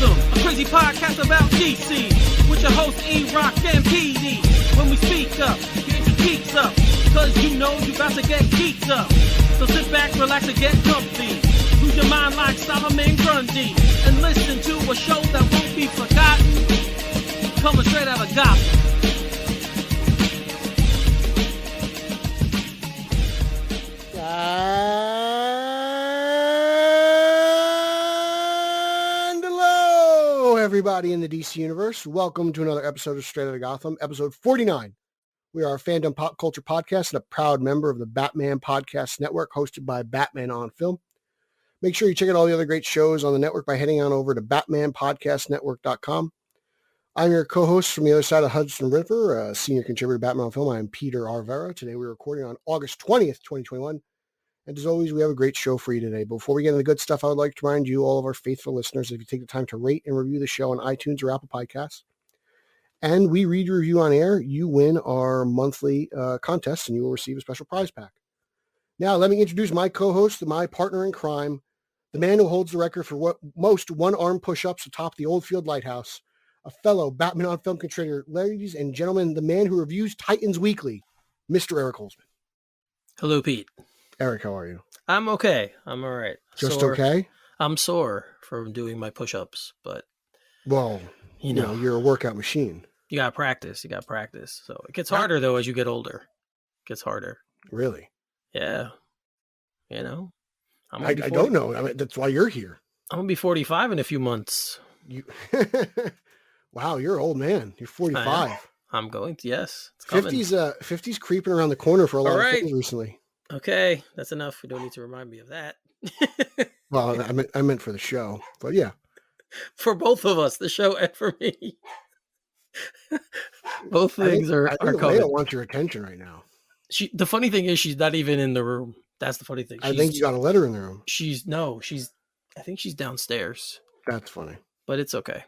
Gotham, a crazy podcast about DC, with your hosts E-Rock and PD. When we speak up, get your geeks up, cause you know you about to get geeked up. So sit back, relax, and get comfy. Lose your mind like Solomon Grundy, and listen to a show that won't be forgotten, coming straight out of Gotham. And hello, everybody in the DC universe. Welcome to another episode of Straight Outta Gotham, episode 49. We are a fandom pop culture podcast and a proud member of the Batman Podcast Network, hosted by Batman on Film. Make sure you check out all the other great shows on the network by heading on over to batmanpodcastnetwork.com. I'm your co-host from the other side of Hudson River, senior contributor to Batman on Film. I'm Peter Arvera. Today we're recording on August 20th, 2021. And as always, we have a great show for you today. Before we get into the good stuff, I would like to remind you, all of our faithful listeners, if you take the time to rate and review the show on iTunes or Apple Podcasts, and we read your review on air, you win our monthly contest, and you will receive a special prize pack. Now, let me introduce my co-host, my partner in crime, the man who holds the record for most one-arm push-ups atop the Oldfield Lighthouse, a fellow Batman on Film contributor. Ladies and gentlemen, the man who reviews Titans Weekly, Mr. Eric Holzman. Hello, Pete. Eric, how are you? I'm okay. I'm all right. Just sore. Okay? I'm sore from doing my push-ups, but well, you know, you're a workout machine. You got to practice. So it gets harder, though, as you get older. It gets harder. Really? Yeah. You know? I don't know. I mean, that's why you're here. I'm going to be 45 in a few months. Wow, you're an old man. You're 45. I'm going to, yes. It's coming. 50's creeping around the corner for a lot of things recently. Okay, that's enough. We don't need to remind me of that. Well, I meant for the show, but yeah. For both of us, the show and for me. Both things are coming. Leia wants your attention right now. The funny thing is, she's not even in the room. That's the funny thing. I think you got to let her in the room. I think she's downstairs. That's funny. But it's okay.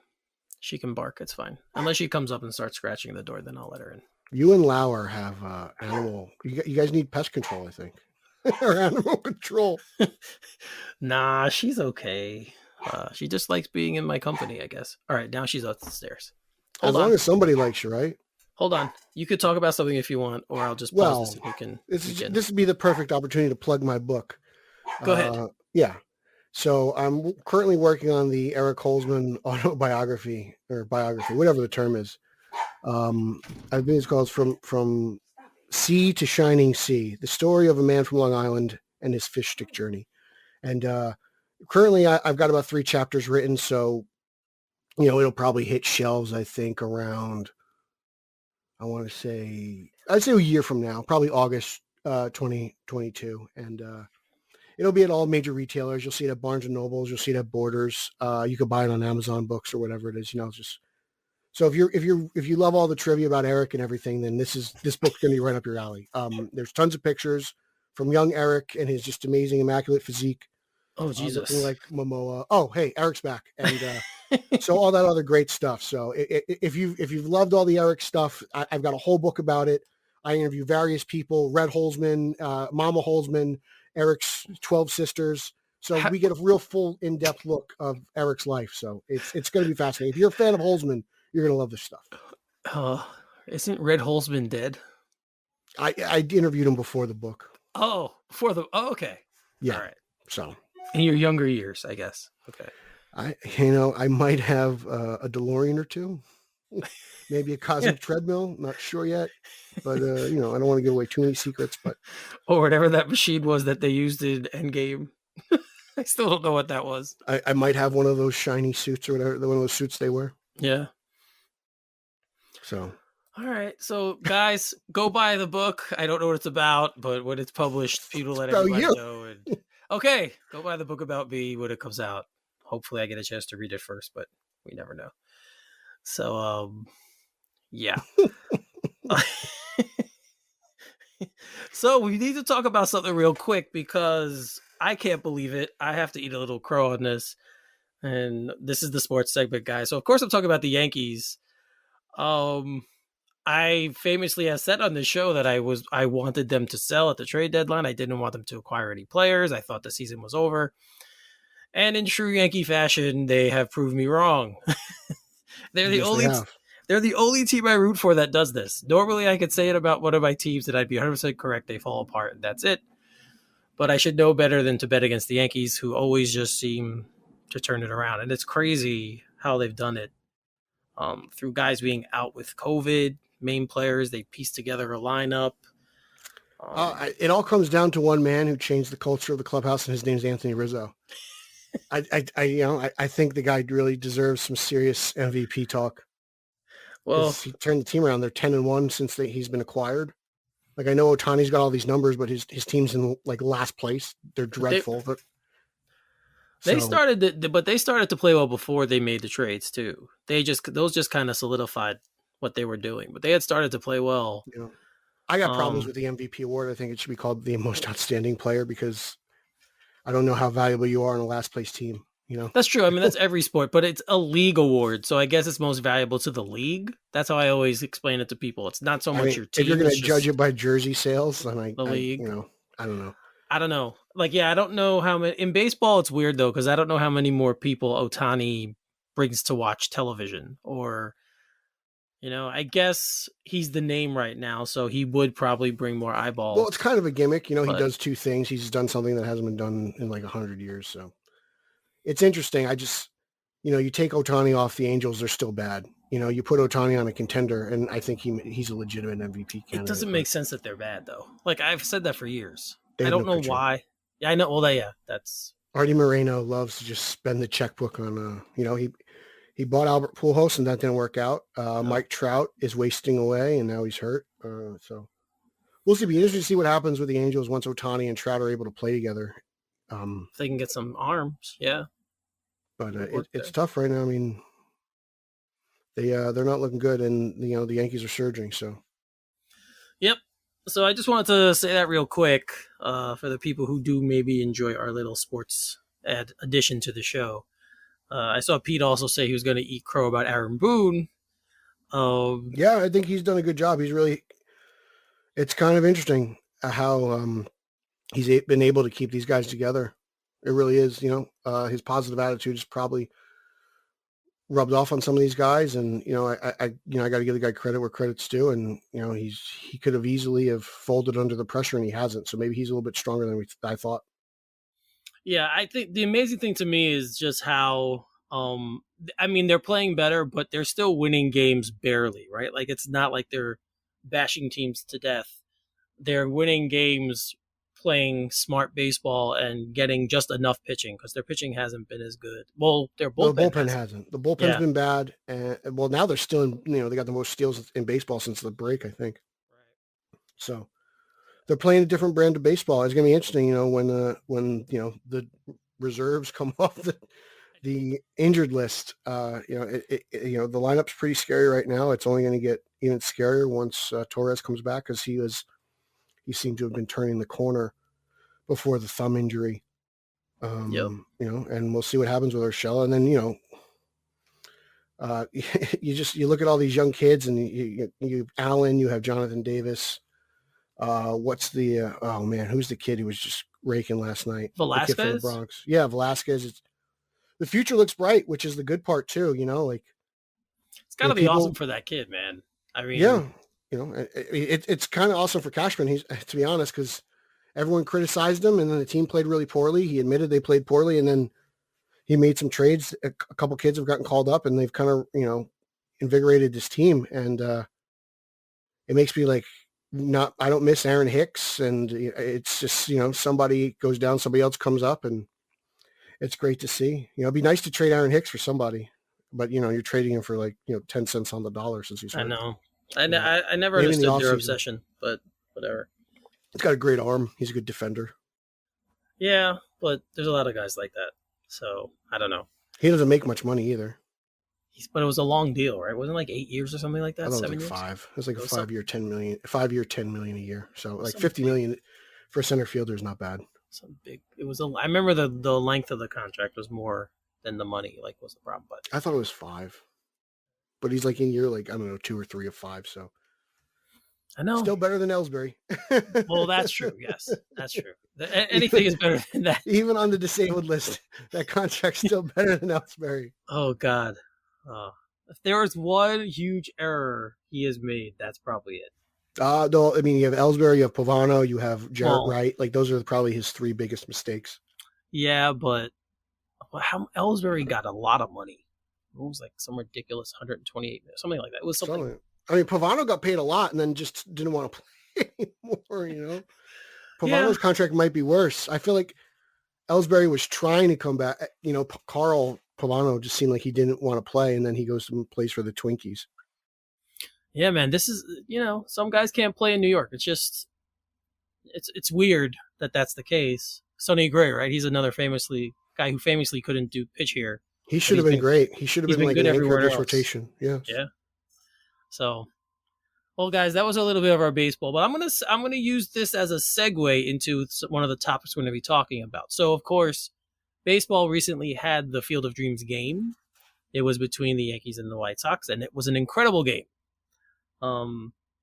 She can bark. It's fine. Unless she comes up and starts scratching the door, then I'll let her in. You and Lauer have animal. You guys need pest control, I think. Or animal control. Nah, she's okay. She just likes being in my company, I guess. All right, now she's upstairs. As long as somebody likes you, right? Hold on. You could talk about something if you want, or I'll just pause this and you can begin. This would be the perfect opportunity to plug my book. Go ahead. Yeah. So I'm currently working on the Eric Holzman autobiography, or biography, whatever the term is. I think it's called From Sea to Shining Sea, the story of a man from Long Island and his fish stick journey. And currently I've got about 3 chapters written, so, you know, it'll probably hit shelves, I think, around, I'd say a year from now, probably August 2022. And it'll be at all major retailers. You'll see it at Barnes & Nobles. You'll see it at Borders. You can buy it on Amazon Books or whatever it is, you know, just... So if you love all the trivia about Eric and everything, then this book's going to be right up your alley. There's tons of pictures from young Eric and his just amazing, immaculate physique. Oh, Jesus. Looking like Momoa. Oh, hey, Eric's back. And so all that other great stuff. So if you've loved all the Eric stuff, I've got a whole book about it. I interview various people, Red Holzman, Mama Holzman, Eric's 12 sisters. So we get a real full in-depth look of Eric's life. So it's going to be fascinating. If you're a fan of Holzman, you're going to love this stuff. Isn't Red Holzman dead? I interviewed him before the book. Okay. Yeah. All right. So in your younger years, I guess. Okay. I might have a DeLorean or two, maybe a cosmic treadmill. Not sure yet, but I don't want to give away too many secrets, but or whatever that machine was that they used in Endgame. I still don't know what that was. I might have one of those shiny suits or whatever, one of those suits they wear. Yeah. So, all right. So, guys, go buy the book. I don't know what it's about, but when it's published, Pete will let everybody know. And, okay, go buy the book about me when it comes out. Hopefully, I get a chance to read it first, but we never know. So, yeah. So, we need to talk about something real quick because I can't believe it. I have to eat a little crow on this. And this is the sports segment, guys. So, of course, I'm talking about the Yankees. I famously have said on the show that I wanted them to sell at the trade deadline. I didn't want them to acquire any players. I thought the season was over. And in true Yankee fashion, they have proved me wrong. They're the Yes, they only have. they're the only team I root for that does this. Normally, I could say it about one of my teams that I'd be 100% correct. They fall apart, and that's it. But I should know better than to bet against the Yankees, who always just seem to turn it around. And it's crazy how they've done it. Through guys being out with COVID, main players, they pieced together a lineup. It all comes down to one man who changed the culture of the clubhouse, and his name's Anthony Rizzo. I think the guy really deserves some serious MVP talk. Well, He turned the team around. They're 10-1 since he's been acquired. Like, I know Otani's got all these numbers, but his team's in like last place. They're dreadful. They started to play well before they made the trades too. Those just kind of solidified what they were doing, but they had started to play well. You know, I got problems with the MVP award. I think it should be called the most outstanding player because I don't know how valuable you are in a last place team. You know, that's true. I mean, that's every sport, but it's a league award, so I guess it's most valuable to the league. That's how I always explain it to people. It's not so much your team. If you're going to judge it by jersey sales, then the league. I don't know. I don't know. Like, yeah, I don't know how many in baseball. It's weird though because I don't know how many more people Otani brings to watch television, or I guess he's the name right now, so he would probably bring more eyeballs. Well, it's kind of a gimmick. He does two things. He's done something that hasn't been done in like 100 years. So it's interesting. I just, you take Otani off the Angels, they're still bad. You put Otani on a contender, and I think he's a legitimate MVP candidate. It doesn't make sense that they're bad, though. Like, I've said that for years. I don't know why. Yeah, I know. Well, that's... Artie Moreno loves to just spend the checkbook on, he bought Albert Pujols, and that didn't work out. Mike Trout is wasting away, and now he's hurt. So we'll see. It'll be interesting to see what happens with the Angels once Otani and Trout are able to play together. If they can get some arms, yeah. But it's tough right now. I mean, they're not looking good, and the Yankees are surging. So, yep. So I just wanted to say that real quick for the people who do maybe enjoy our little sports addition to the show. I saw Pete also say he was going to eat crow about Aaron Boone. Yeah, I think he's done a good job. It's kind of interesting how he's been able to keep these guys together. It really is. His positive attitude is probably rubbed off on some of these guys, and I got to give the guy credit where credit's due, and he could have easily have folded under the pressure, and he hasn't. So maybe he's a little bit stronger than I thought. Yeah, I think the amazing thing to me is just how they're playing better, but they're still winning games barely, right? Like, it's not like they're bashing teams to death. They're winning games playing smart baseball and getting just enough pitching because their pitching hasn't been as good. Well, their bullpen hasn't. The bullpen's been bad, and now they're still in. They got the most steals in baseball since the break, I think. Right. So they're playing a different brand of baseball. It's going to be interesting, when the reserves come off the injured list. The lineup's pretty scary right now. It's only going to get even scarier once Torres comes back because he seemed to have been turning the corner before the thumb injury. And we'll see what happens with Urshela. And then, you look at all these young kids, and you Allen, you have Jonathan Davis. Who's the kid who was just raking last night? Velasquez? The kid from the Bronx. Yeah, Velasquez. The future looks bright, which is the good part too, it's gotta be awesome for that kid, man. I mean, yeah, it's kind of awesome for Cashman. He's, to be honest, because everyone criticized him, and then the team played really poorly. He admitted they played poorly, and then he made some trades. A couple kids have gotten called up, and they've kind of, invigorated this team. And it makes me like, I don't miss Aaron Hicks, and it's just, somebody goes down, somebody else comes up, and it's great to see. It'd be nice to trade Aaron Hicks for somebody, but you're trading him for 10 cents on the dollar since he's hurt. I know. I never understood their obsession, but whatever. He's got a great arm. He's a good defender. Yeah, but there's a lot of guys like that. So I don't know. He doesn't make much money either. But it was a long deal, right? Wasn't it like 8 years or something like that? I thought it was like 5. It was like a 5-year, $10 million. 5-year, $10 million a year. So like $50 million for a center fielder is not bad. I remember the length of the contract was more than the money. Like, was the problem? But I thought it was 5. But he's like in year, I don't know, 2 or 3 of 5. So I know. Still better than Ellsbury. Well, that's true. Yes, that's true. Anything is better than that. Even on the disabled list, that contract's still better than Ellsbury. Oh God. If there was one huge error he has made, that's probably it. No, I mean, you have Ellsbury, you have Pavano, you have Jarrett Wright. Like, those are probably his three biggest mistakes. Yeah, but how Ellsbury got a lot of money. It was like some ridiculous 128 million, something like that. It was something. I mean, Pavano got paid a lot and then just didn't want to play anymore, you know? Pavano's contract might be worse. I feel like Ellsbury was trying to come back. You know, Carl Pavano just seemed like he didn't want to play, and then he goes to place for the Twinkies. Yeah, man, this is, you know, some guys can't play in New York. It's just, it's weird that that's the case. Sonny Gray, right? He's another guy who famously couldn't pitch here. He should have been great. He should have been like an anchor in this rotation. Yeah. Yeah. So, well, guys, that was a little bit of our baseball, but I'm gonna use this as a segue into one of the topics we're gonna be talking about. So, of course, baseball recently had the Field of Dreams game. It was between the Yankees and the White Sox, and it was an incredible game.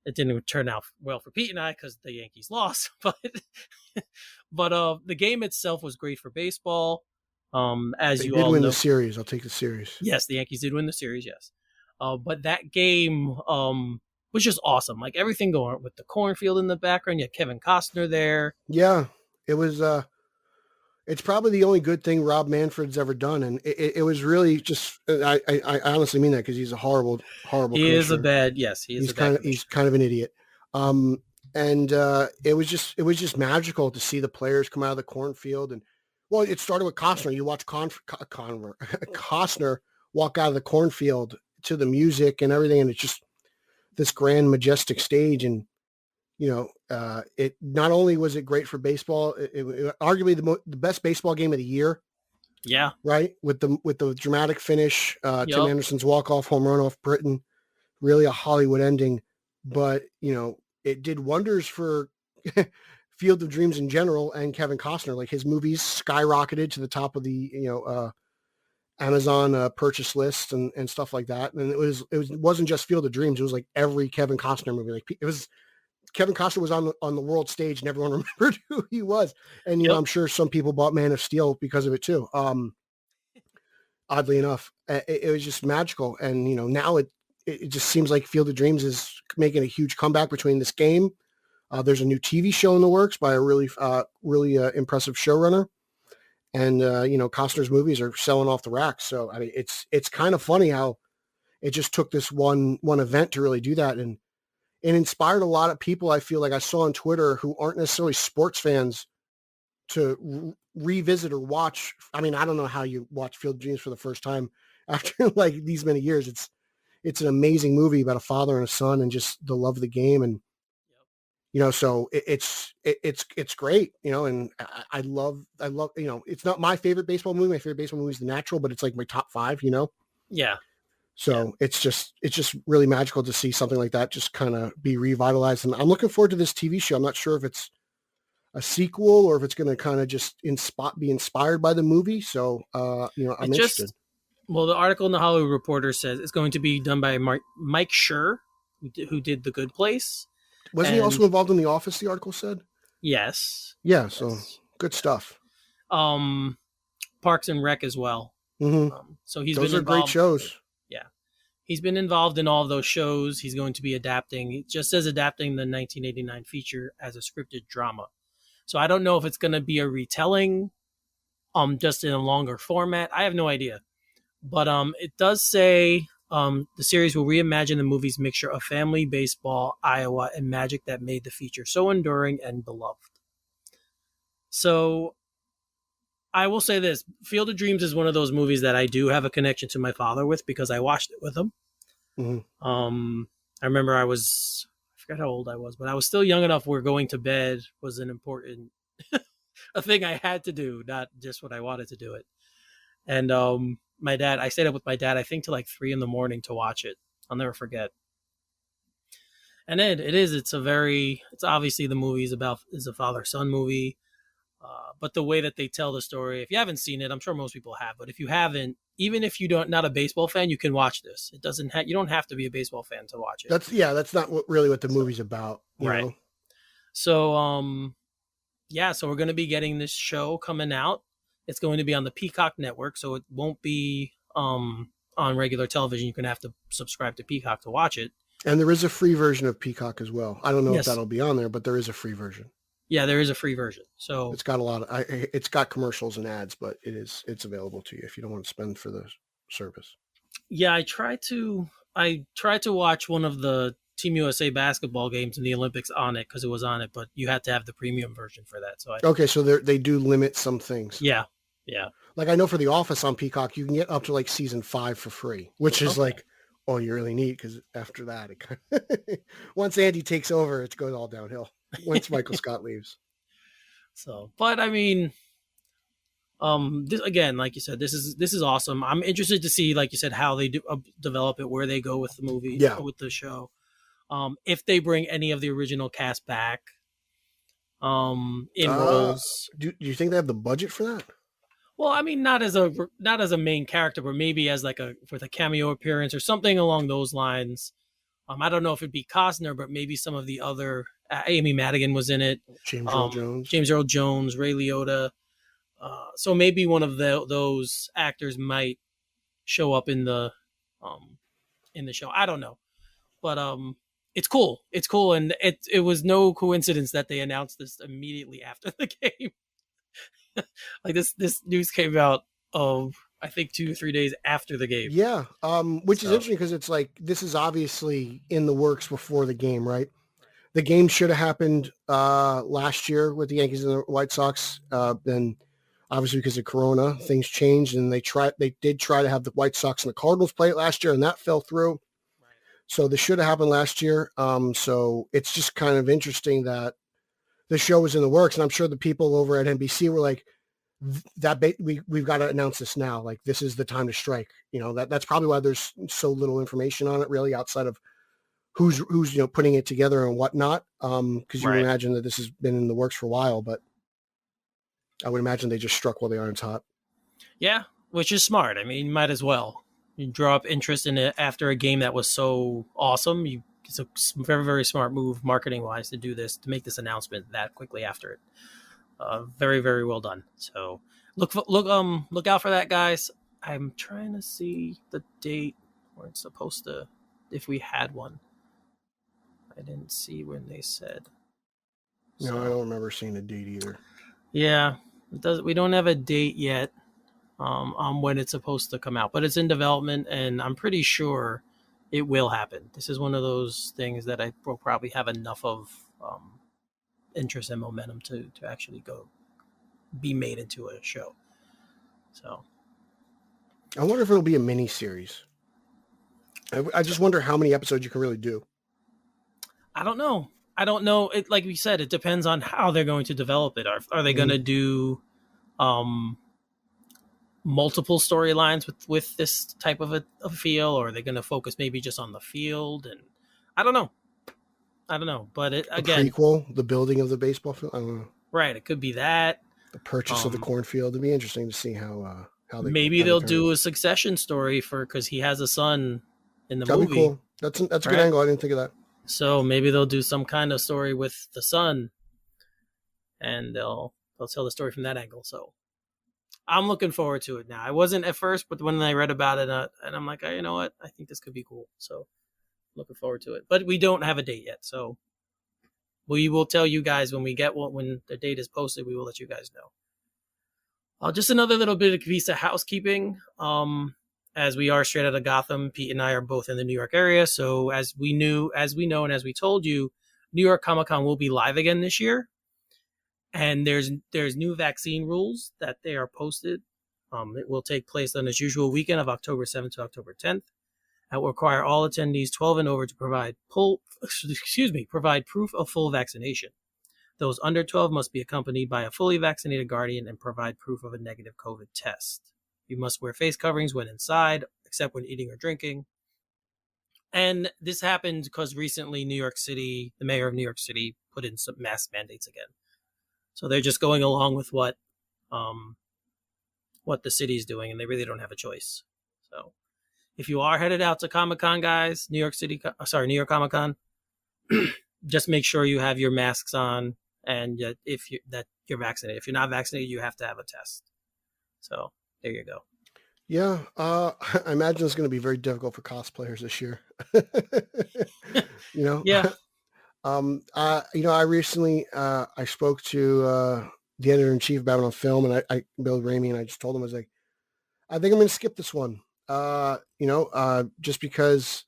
It didn't turn out well for Pete and I because the Yankees lost, but the game itself was great for baseball. As they you all know, win the series. I'll take the series. Yes, the Yankees did win the series. Yes, but that game was just awesome. Like everything going with the cornfield in the background. You had Kevin Costner there. Yeah, it was. It's probably the only good thing Rob Manfred's ever done, and it was really just. I honestly mean that because he's a horrible. He is a bad. Yes, he's kind of an idiot. And it was just magical to see the players come out of the cornfield, and well, it started with Costner. You watch Costner walk out of the cornfield to the music and everything, and it's just this grand, majestic stage, and you know, it not only was it great for baseball, it arguably the best baseball game of the year. Yeah. Right. With the dramatic finish, Tim Anderson's walk-off home run off Britton, really a Hollywood ending, but you know, it did wonders for Field of Dreams in general and Kevin Costner. Like his movies skyrocketed to the top of the, you know, Amazon purchase list and stuff like that. And it wasn't just Field of Dreams. It was like every Kevin Costner movie. Like it was Kevin Costner was on the world stage and everyone remembered who he was. And, you know, I'm sure some people bought Man of Steel because of it too. Oddly enough, it was just magical. And, you know, now it just seems like Field of Dreams is making a huge comeback between this game. There's a new TV show in the works by a really impressive showrunner. And, you know, Costner's movies are selling off the rack. So, I mean, it's kind of funny how it just took this one event to really do that. And it inspired a lot of people, I feel like I saw on Twitter, who aren't necessarily sports fans to revisit or watch. I mean, I don't know how you watch Field of Dreams for the first time after like these many years. It's an amazing movie about a father and a son and just the love of the game. And, you know, so it's great, you know, and I love, you know, it's not my favorite baseball movie. My favorite baseball movie is The Natural, but it's like my top 5, you know? Yeah. So it's just really magical to see something like that just kind of be revitalized. And I'm looking forward to this TV show. I'm not sure if it's a sequel or if it's going to kind of just be inspired by the movie. So, you know, I'm interested. Well, the article in the Hollywood Reporter says it's going to be done by Mike Schur, who did The Good Place. Wasn't he also involved in The Office, the article said? Yes. Yeah, so good stuff. Parks and Rec as well. Mm-hmm. So those are great shows. Yeah. He's been involved in all of those shows. He's going to be adapting. It just says adapting the 1989 feature as a scripted drama. So I don't know if it's going to be a retelling, just in a longer format. I have no idea. But it does say the series will reimagine the movie's mixture of family, baseball, Iowa, and magic that made the feature so enduring and beloved. So I will say this. Field of Dreams is one of those movies that I do have a connection to my father with because I watched it with him. Mm-hmm. I remember I forgot how old I was, but I was still young enough where going to bed was an important a thing I had to do, not just what I wanted to do it. And I stayed up with my dad, I think till like 3 a.m. to watch it. I'll never forget. And it's obviously the movie is a father-son movie. But the way that they tell the story, if you haven't seen it, I'm sure most people have, but if you haven't, even if you don't not a baseball fan, you can watch this. It doesn't you don't have to be a baseball fan to watch it. That's not really what the movie's about, right? Know? So so we're going to be getting this show coming out. It's going to be on the Peacock network, so it won't be on regular television. You're going to have to subscribe to Peacock to watch it. And there is a free version of Peacock as well. I don't know if that'll be on there, but there is a free version. Yeah, there is a free version. So it's got it's got commercials and ads, but it's available to you if you don't want to spend for the service. Yeah, I tried to watch one of the Team USA basketball games in the Olympics on it because it was on it, but you had to have the premium version for that. So so they do limit some things. Yeah. Like I know for The Office on Peacock, you can get up to like season 5 for free, which is like all you really need because after that, once Andy takes over, it goes all downhill. Once Michael Scott leaves. So, but I mean, this again, like you said, this is awesome. I'm interested to see, like you said, how they do develop it, where they go with the movie, with the show. If they bring any of the original cast back, in roles. Do you think they have the budget for that? Well, I mean, not as a main character, but maybe as with a cameo appearance or something along those lines. I don't know if it'd be Costner, but maybe some of the other. Amy Madigan was in it. James Earl Jones, Ray Liotta. So maybe one of those actors might show up in the show. I don't know, but it's cool. It's cool, and it was no coincidence that they announced this immediately after the game. Like this news came out I think 2 or 3 days after the game. Yeah, which is interesting because it's like this is obviously in the works before the game, right? The game should have happened last year with the Yankees and the White Sox. Then obviously because of Corona, things changed, and they did try to have the White Sox and the Cardinals play it last year, and that fell through. Right. So this should have happened last year. So it's just kind of interesting that the show was in the works, and I'm sure the people over at NBC were like, we've got to announce this now. Like this is the time to strike. That's probably why there's so little information on it really outside of who's putting it together and whatnot. Because you would imagine that this has been in the works for a while, but I would imagine they just struck while the iron's hot. Yeah, which is smart. I mean, you might as well. You draw up interest in it after a game that was so awesome. It's a very, very smart move marketing wise to do this, to make this announcement that quickly after it. Very, very well done. So look out for that, guys. I'm trying to see the date where it's supposed to, if we had one. I didn't see when they said. No, I don't remember seeing a date either. Yeah, we don't have a date yet on when it's supposed to come out, but it's in development, and I'm pretty sure it will happen. This is one of those things that I will probably have enough of interest and momentum to actually be made into a show. So I wonder if it'll be a mini series. I just wonder how many episodes you can really do. I don't know. It, like we said, it depends on how they're going to develop it. Are they going to do multiple storylines with this type of a feel, or are they going to focus maybe just on the field? And I don't know. But it again, prequel, the building of the baseball field. I don't know. Right, it could be that the purchase of the cornfield. It'd be interesting to see how they'll do a succession story because he has a son in the That'd movie. Be cool. That's a good angle. I didn't think of that. So maybe they'll do some kind of story with the son, and they'll tell the story from that angle. So I'm looking forward to it now. I wasn't at first, but when I read about it, and I'm like, oh, you know what? I think this could be cool. So looking forward to it. But we don't have a date yet, so we will tell you guys when we get when the date is posted. We will let you guys know. Just another little bit of piece of housekeeping. As we are straight out of Gotham, Pete and I are both in the New York area. So as we know, and as we told you, New York Comic Con will be live again this year. And there's new vaccine rules that they are posted. It will take place on its usual weekend of October 7th to October 10th. That will require all attendees 12 and over to provide proof of full vaccination. Those under 12 must be accompanied by a fully vaccinated guardian and provide proof of a negative COVID test. You must wear face coverings when inside, except when eating or drinking. And this happened because recently New York City, the mayor of New York City, put in some mask mandates again. So they're just going along with what the city's doing, and they really don't have a choice. So if you are headed out to Comic-Con, guys, New York Comic-Con, just make sure you have your masks on, and that you're vaccinated. If you're not vaccinated, you have to have a test. So there you go. Yeah, I imagine it's going to be very difficult for cosplayers this year. Yeah. I recently I spoke to the editor-in-chief about it on film, and I Bill Ramey, and I just told him, I was like, I think I'm going to skip this one. Just because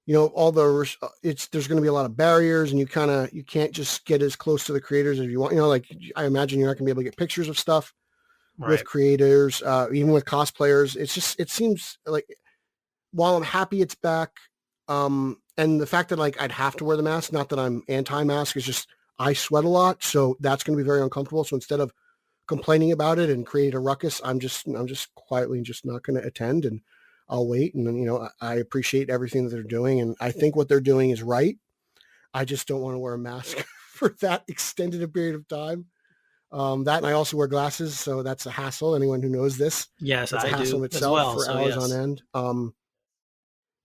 all there's going to be a lot of barriers, and you can't just get as close to the creators as you want. Like I imagine you're not going to be able to get pictures of stuff with creators, even with cosplayers. It seems like, while I'm happy it's back, and the fact that like I'd have to wear the mask, not that I'm anti-mask, is just I sweat a lot, so that's going to be very uncomfortable. So instead of complaining about it and create a ruckus, I'm just quietly just not going to attend, and I'll wait. And then, I appreciate everything that they're doing, and I think what they're doing is right. I just don't want to wear a mask for that extended a period of time. That, and I also wear glasses, so that's a hassle. Anyone who knows this, yes, it's a I hassle do itself, as well, for so hours yes. on end.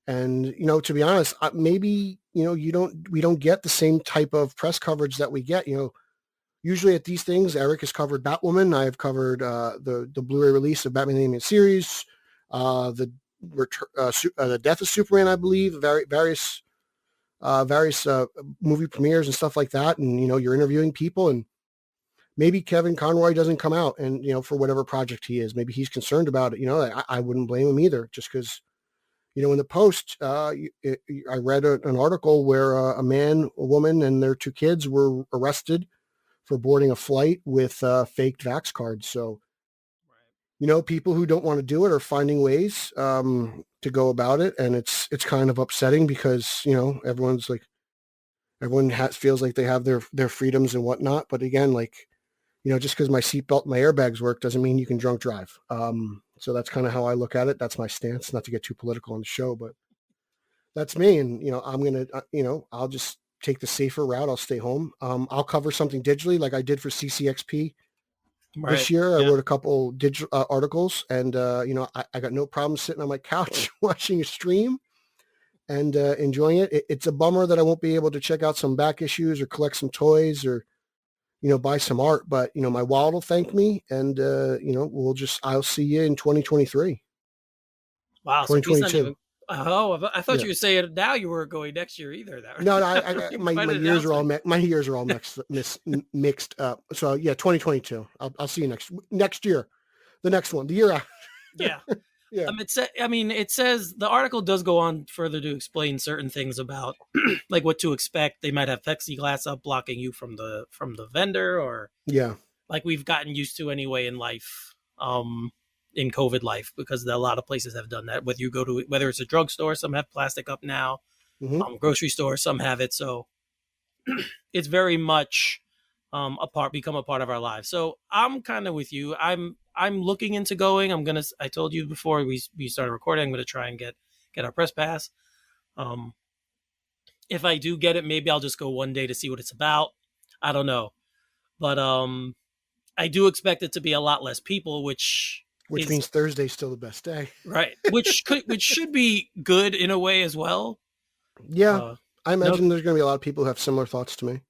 And to be honest, maybe we don't get the same type of press coverage that we get. Usually at these things, Eric has covered Batwoman. I have covered the Blu-ray release of Batman the Animated Series, the death of Superman, I believe, various movie premieres and stuff like that. And you're interviewing people, and maybe Kevin Conroy doesn't come out, and for whatever project he is, maybe he's concerned about it. I wouldn't blame him either, just because in the Post, I read an article where a man, a woman, and their 2 kids were arrested for boarding a flight with faked vax cards. So, people who don't want to do it are finding ways to go about it, and it's kind of upsetting because everyone feels like they have their freedoms and whatnot. But again, just because my seatbelt and my airbags work doesn't mean you can drunk drive. So that's kind of how I look at it. That's my stance. Not to get too political on the show, but that's me. And I'm gonna I'll just take the safer route. I'll stay home. I'll cover something digitally, like I did for CCXP this year. I wrote a couple digital articles, and I got no problem sitting on my couch watching a stream and enjoying it. It's a bummer that I won't be able to check out some back issues or collect some toys or buy some art, but my wallet will thank me, and I'll see you in 2023. Wow, 2022. I thought you were saying now you weren't going next year either. No, my years are all mixed up. So yeah, 2022. I'll see you next year, the next one, the year after. Yeah. Yeah. It says the article does go on further to explain certain things about like what to expect. They might have plexiglass up blocking you from the vendor, or like we've gotten used to anyway in life, in COVID life, because a lot of places have done that. Whether it's a drugstore, some have plastic up now. Mm-hmm. Grocery store, some have it. So it's very much become a part of our lives. So I'm kind of with you. I'm looking into going. I told you before we started recording, I'm going to try and get our press pass. If I do get it, maybe I'll just go one day to see what it's about. I don't know. But I do expect it to be a lot less people, which means Thursday's still the best day. Right. Which should be good in a way as well. Yeah. I imagine there's going to be a lot of people who have similar thoughts to me.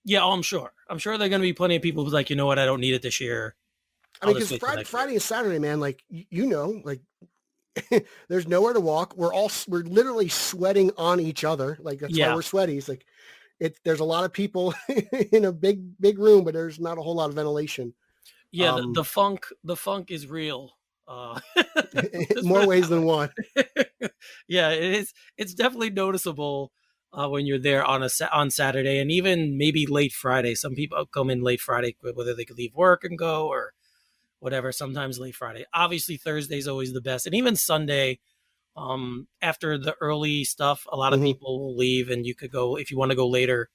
Yeah, I'm sure. I'm sure there are going to be plenty of people who's like, you know what, I don't need it this year. I mean, because Friday and Saturday, man, like, there's nowhere to walk. We're literally sweating on each other. Like, that's why we're sweaty. It's like, there's a lot of people in a big room, but there's not a whole lot of ventilation. Yeah, the funk is real. More ways than one. Yeah, it is. It's definitely noticeable when you're there on Saturday, and even maybe late Friday. Some people come in late Friday, whether they could leave work and go or whatever. Sometimes late Friday. Obviously, Thursday is always the best, and even Sunday. After the early stuff, a lot of people will leave, and you could go if you want to go later.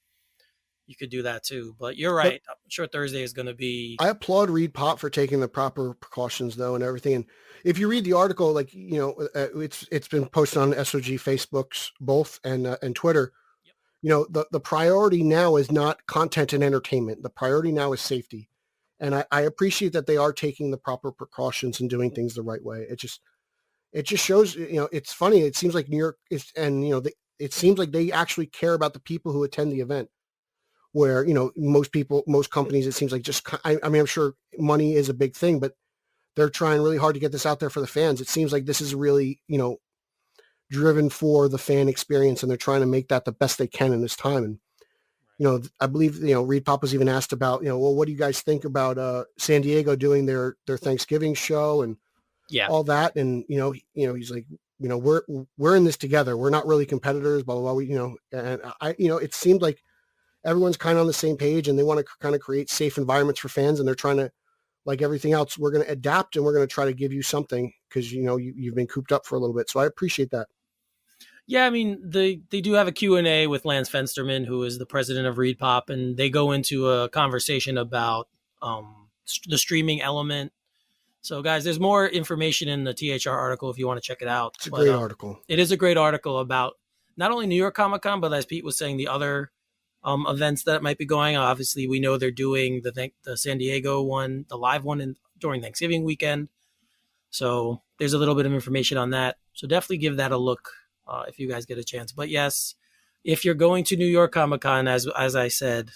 You could do that too, but you're right. I'm sure Thursday is going to be. I applaud Reed Pop for taking the proper precautions, though, and everything. And if you read the article, like it's been posted on SOG Facebooks both and Twitter. the priority now is not content and entertainment. The priority now is safety. And I appreciate that they are taking the proper precautions and doing things the right way. It just shows, it's funny. It seems like New York is, and, it seems like they actually care about the people who attend the event, where, most companies, it seems like I'm sure money is a big thing, but they're trying really hard to get this out there for the fans. It seems like this is really, driven for the fan experience, and they're trying to make that the best they can in this time. And, I believe, Reed Pop was even asked about, well, what do you guys think about San Diego doing their Thanksgiving show and all that? And, he's like, we're in this together. We're not really competitors, blah, blah, blah. And it seemed like everyone's kind of on the same page, and they want to kind of create safe environments for fans. And they're trying to, like everything else, we're going to adapt, and we're going to try to give you something, because, you've been cooped up for a little bit. So I appreciate that. Yeah, I mean, they do have a Q&A with Lance Fensterman, who is the president of Reed Pop, and they go into a conversation about the streaming element. So, guys, there's more information in the THR article if you want to check it out. It's a great article. It is a great article about not only New York Comic Con, but as Pete was saying, the other events that might be going on. Obviously, we know they're doing the San Diego one, the live one during Thanksgiving weekend. So there's a little bit of information on that. So definitely give that a look if you guys get a chance. But yes, if you're going to New York Comic Con, as I said,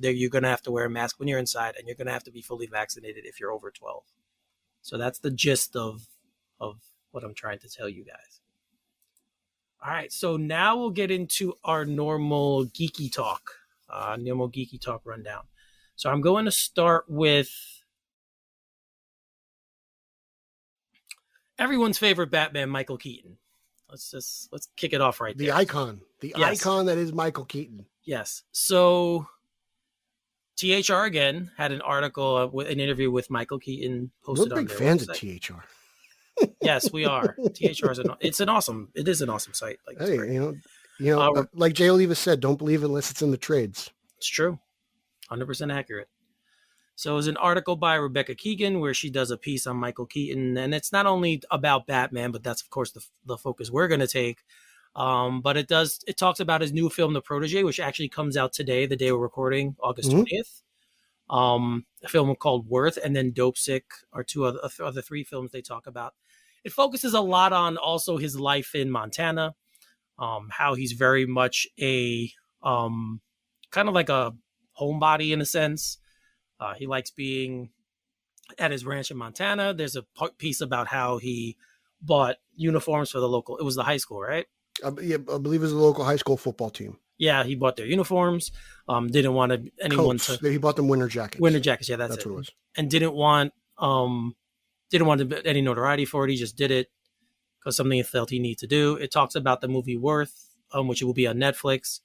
you're going to have to wear a mask when you're inside, and you're going to have to be fully vaccinated if you're over 12. So that's the gist of what I'm trying to tell you guys. All right, so now we'll get into our normal geeky talk rundown. So I'm going to start with everyone's favorite Batman, Michael Keaton. Let's kick it off right there. The icon that is Michael Keaton. Yes. So THR again had an article with an interview with Michael Keaton posted on their website. We're big fans of THR. Yes, we are. THR is an awesome site. Like, hey, like Jay Oliva said, don't believe it unless it's in the trades. It's true. 100% accurate. So it was an article by Rebecca Keegan where she does a piece on Michael Keaton, and it's not only about Batman, but that's of course the focus we're going to take. But it talks about his new film, The Protege, which actually comes out today, the day we're recording, August 20th. A film called Worth, and then Dope Sick are two other three films they talk about. It focuses a lot on also his life in Montana, how he's very much a kind of like a homebody in a sense. He likes being at his ranch in Montana. There's a piece about how he bought uniforms for it was the high school, right? Yeah, I believe it was the local high school football team. Yeah, he bought their uniforms. Didn't want anyone to. He bought them winter jackets. Winter jackets, yeah, that's it. What it was. And didn't want any notoriety for it. He just did it because something he felt he needed to do. It talks about the movie Worth, which will be on Netflix,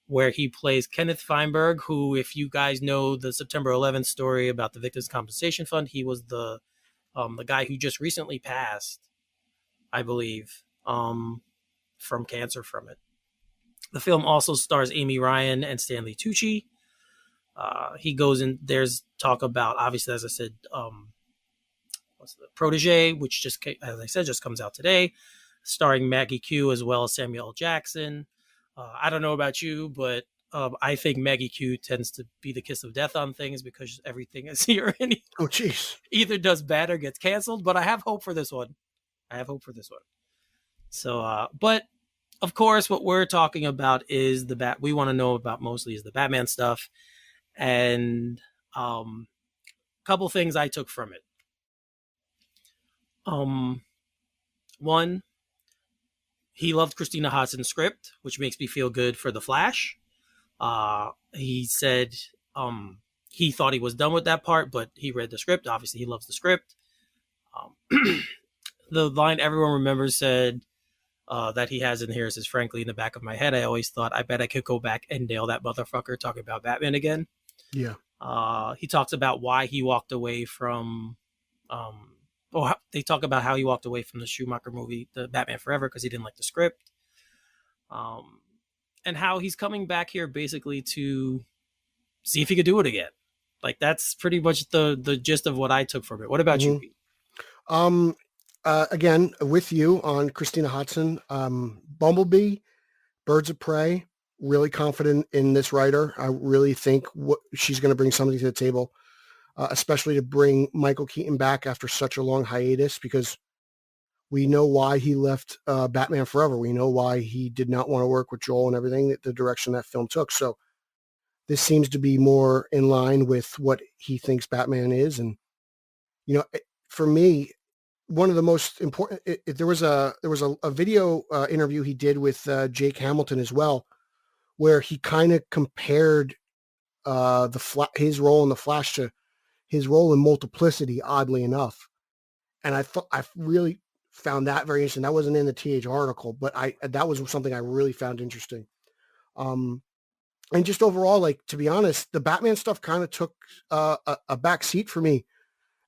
where he plays Kenneth Feinberg, who, if you guys know the September 11th story about the Victims Compensation Fund, he was the guy who just recently passed, I believe, from cancer from it. The film also stars Amy Ryan and Stanley Tucci. He goes in, there's talk about, obviously, as I said, what's the Protege, which just, as I said, just comes out today, starring Maggie Q as well as Samuel L. Jackson. I don't know about you, but I think Maggie Q tends to be the kiss of death on things because everything is here and either does bad or gets canceled. But I have hope for this one. So, but of course, what we're talking about is we want to know about mostly is the Batman stuff, and a couple things I took from it. One, he loved Christina Hodson's script, which makes me feel good for The Flash. He said he thought he was done with that part, but he read the script. Obviously, he loves the script. The line everyone remembers said that he has in here is, frankly, in the back of my head, I always thought, I bet I could go back and nail that motherfucker talking about Batman again. Yeah. He talks about why he walked away from... they talk about how he walked away from the Schumacher movie, the Batman Forever, because he didn't like the script. And how he's coming back here basically to see if he could do it again. Like, that's pretty much the gist of what I took from it. What about you, Pete? Again, with you on Christina Hodson, Bumblebee, Birds of Prey, really confident in this writer. I really think she's going to bring something to the table, especially to bring Michael Keaton back after such a long hiatus, because we know why he left Batman Forever. We know why he did not want to work with Joel and everything, the direction that film took. So this seems to be more in line with what he thinks Batman is. And, for me, one of the most important, there was a video interview he did with Jake Hamilton as well, where he kind of compared his role in the Flash to his role in Multiplicity, oddly enough. And I really found that very interesting. That wasn't in the TH article, but that was something I really found interesting. And just overall, like, to be honest, the Batman stuff kind of took a back seat for me,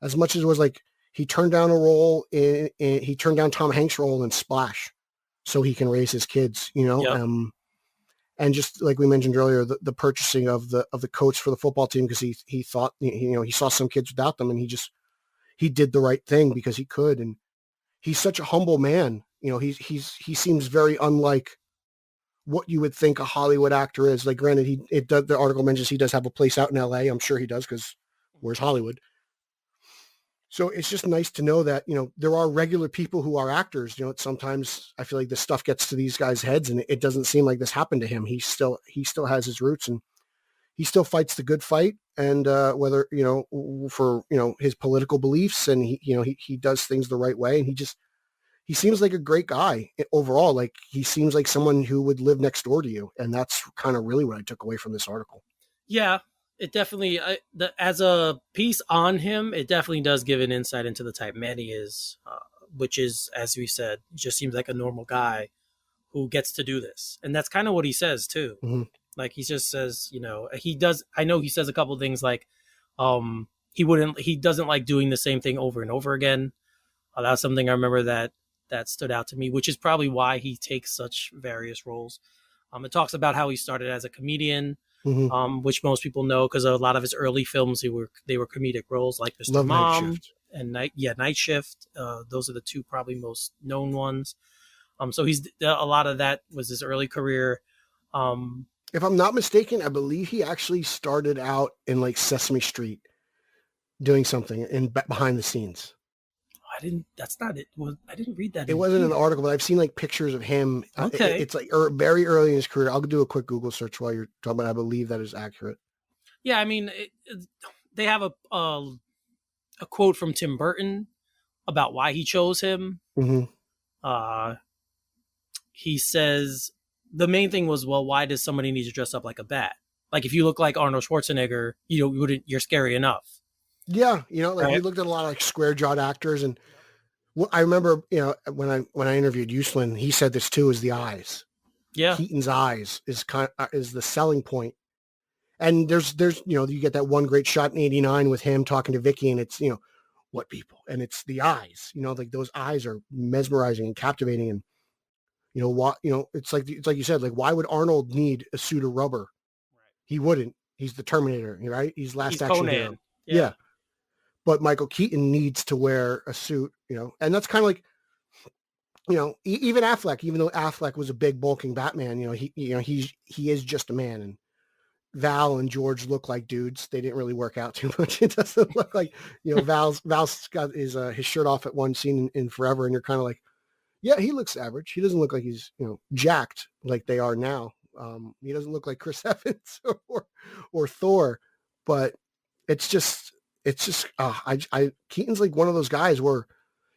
as much as it was like he turned down a role he turned down Tom Hanks' role in Splash so he can raise his kids, Yep. And just like we mentioned earlier, the purchasing of the coats for the football team, because he thought, he saw some kids without them, and he did the right thing because he could. And he's such a humble man. He seems very unlike what you would think a Hollywood actor is. Like, granted, the article mentions he does have a place out in LA. I'm sure he does, because where's Hollywood? So it's just nice to know that, there are regular people who are actors. Sometimes I feel like this stuff gets to these guys' heads, and it doesn't seem like this happened to him. He still has his roots, and he still fights the good fight. And whether, for, his political beliefs, and he does things the right way. And he seems like a great guy overall. Like, he seems like someone who would live next door to you. And that's kind of really what I took away from this article. Yeah, it definitely, as a piece on him, it definitely does give an insight into the type man he is, which is, as we said, just seems like a normal guy who gets to do this. And that's kind of what he says too. Mm-hmm. Like, he just says, I know he says a couple of things like, he doesn't like doing the same thing over and over again. That's something I remember that stood out to me, which is probably why he takes such various roles. It talks about how he started as a comedian, mm-hmm. Which most people know because a lot of his early films, they were comedic roles, like Mr. Love Mom and Night Shift. Those are the two probably most known ones. So he's a lot of that was his early career. If I'm not mistaken, I believe he actually started out in like Sesame Street doing something behind the scenes. That's not it. I didn't read that. It wasn't in the article, but I've seen like pictures of him. Okay. It's like very early in his career. I'll do a quick Google search while you're talking about it. I believe that is accurate. Yeah. I mean, they have a quote from Tim Burton about why he chose him. Mm-hmm. He says the main thing was, well, why does somebody need to dress up like a bat? Like, if you look like Arnold Schwarzenegger, you're scary enough. Yeah, we looked at a lot of like square-jawed actors, and I remember, when I interviewed Uslan, he said this too: is the eyes. Yeah, Keaton's eyes is the selling point. And there's you get that one great shot in '89 with him talking to Vicky, and it's what people, and it's the eyes. Like those eyes are mesmerizing and captivating, and it's like you said, like, why would Arnold need a suit of rubber? right. He wouldn't. He's the Terminator, right? He's Last Action Conan. Hero. Yeah. But Michael Keaton needs to wear a suit, and that's kind of like, even Affleck, even though Affleck was a big bulking Batman, he is just a man. And Val and George look like dudes. They didn't really work out too much. It doesn't look like, Val's got his shirt off at one scene in Forever. And you're kind of like, yeah, he looks average. He doesn't look like he's, jacked like they are now. He doesn't look like Chris Evans or Thor, but it's just Keaton's like one of those guys where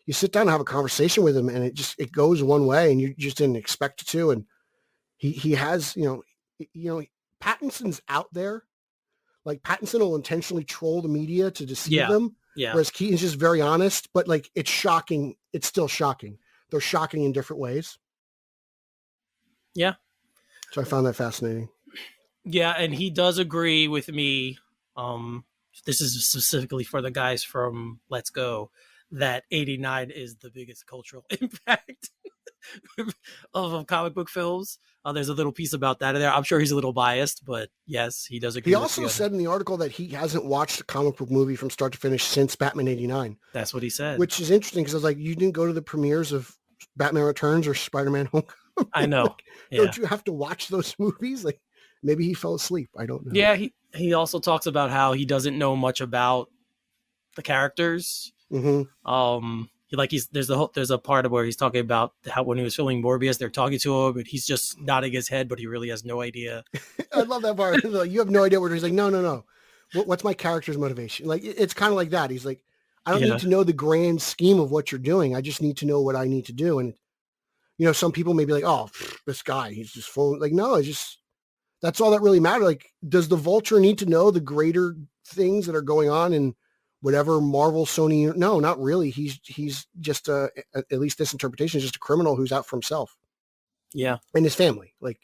you sit down and have a conversation with him, and it goes one way, and you just didn't expect it to. And he has, Pattinson's out there. Like, Pattinson will intentionally troll the media to deceive them. Yeah. Whereas Keaton's just very honest, but like, it's shocking. It's still shocking. They're shocking in different ways. Yeah. So I found that fascinating. Yeah. And he does agree with me. This is specifically for the guys from Let's Go, that '89 is the biggest cultural impact of comic book films. There's a little piece about that in there. I'm sure he's a little biased, but yes, he does agree. He also said in the article that he hasn't watched a comic book movie from start to finish since Batman '89. That's what he said. Which is interesting, because I was like, you didn't go to the premieres of Batman Returns or Spider-Man Homecoming? I know. Like, Yeah. don't you have to watch those movies? Like, maybe he fell asleep. I don't know. Yeah, he also talks about how he doesn't know much about the characters. There's a part of where he's talking about how when he was filming Morbius, they're talking to him, but he's just nodding his head, but he really has no idea. I love that part. Like, you have no idea what he's like. No. What's my character's motivation? Like, it's kind of like that. He's like, I don't need to know the grand scheme of what you're doing. I just need to know what I need to do. And, some people may be like, oh, this guy, he's just full. Like, no, that's all that really matters. Like, does the Vulture need to know the greater things that are going on in whatever Marvel, Sony? No, not really. He's just at least this interpretation is just a criminal who's out for himself. Yeah. And his family. Like,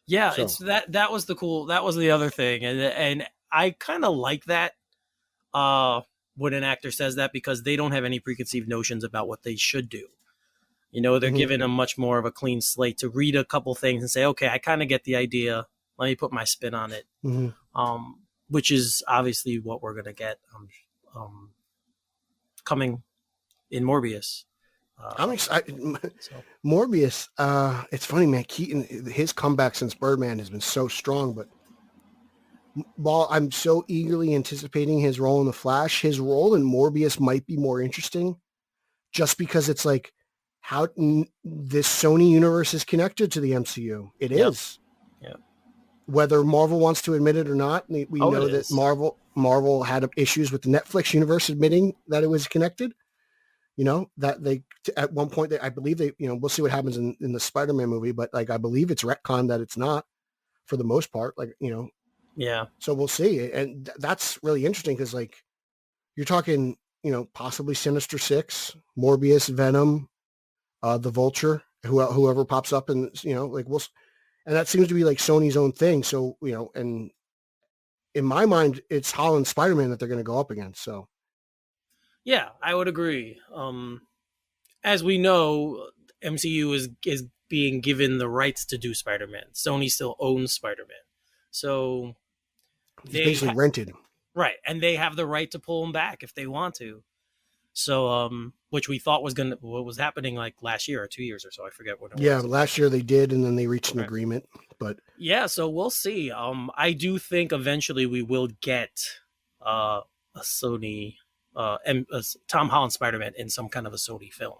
yeah, so. It's that was the other thing. And I kind of like that when an actor says that, because they don't have any preconceived notions about what they should do. They're given a much more of a clean slate to read a couple things and say, okay, I kind of get the idea. Let me put my spin on it. Which is obviously what we're going to get coming in Morbius. I'm excited. Morbius, it's funny, man. Keaton, his comeback since Birdman has been so strong, but while I'm so eagerly anticipating his role in The Flash, his role in Morbius might be more interesting just because it's like how this Sony universe is connected to the MCU. It is. Yeah. Whether Marvel wants to admit it or not, we know that Marvel had issues with the Netflix universe admitting that it was connected. That they at one point I believe we'll see what happens in the Spider-Man movie, but like I believe it's retconned that it's not for the most part. Yeah. So we'll see, and that's really interesting because like you're talking, possibly Sinister Six, Morbius, Venom, the Vulture, whoever pops up, and and that seems to be like Sony's own thing. So and in my mind, it's Holland's Spider-Man that they're going to go up against. So. Yeah, I would agree. As we know, MCU is being given the rights to do Spider-Man. Sony still owns Spider-Man, so they basically rented. Right, and they have the right to pull him back if they want to. So, which we thought what was happening like last year or 2 years or so. I forget what it was. Yeah, last year they did, and then they reached an agreement. But yeah, so we'll see. I do think eventually we will get a Sony. Tom Holland Spider-Man in some kind of a Sony film.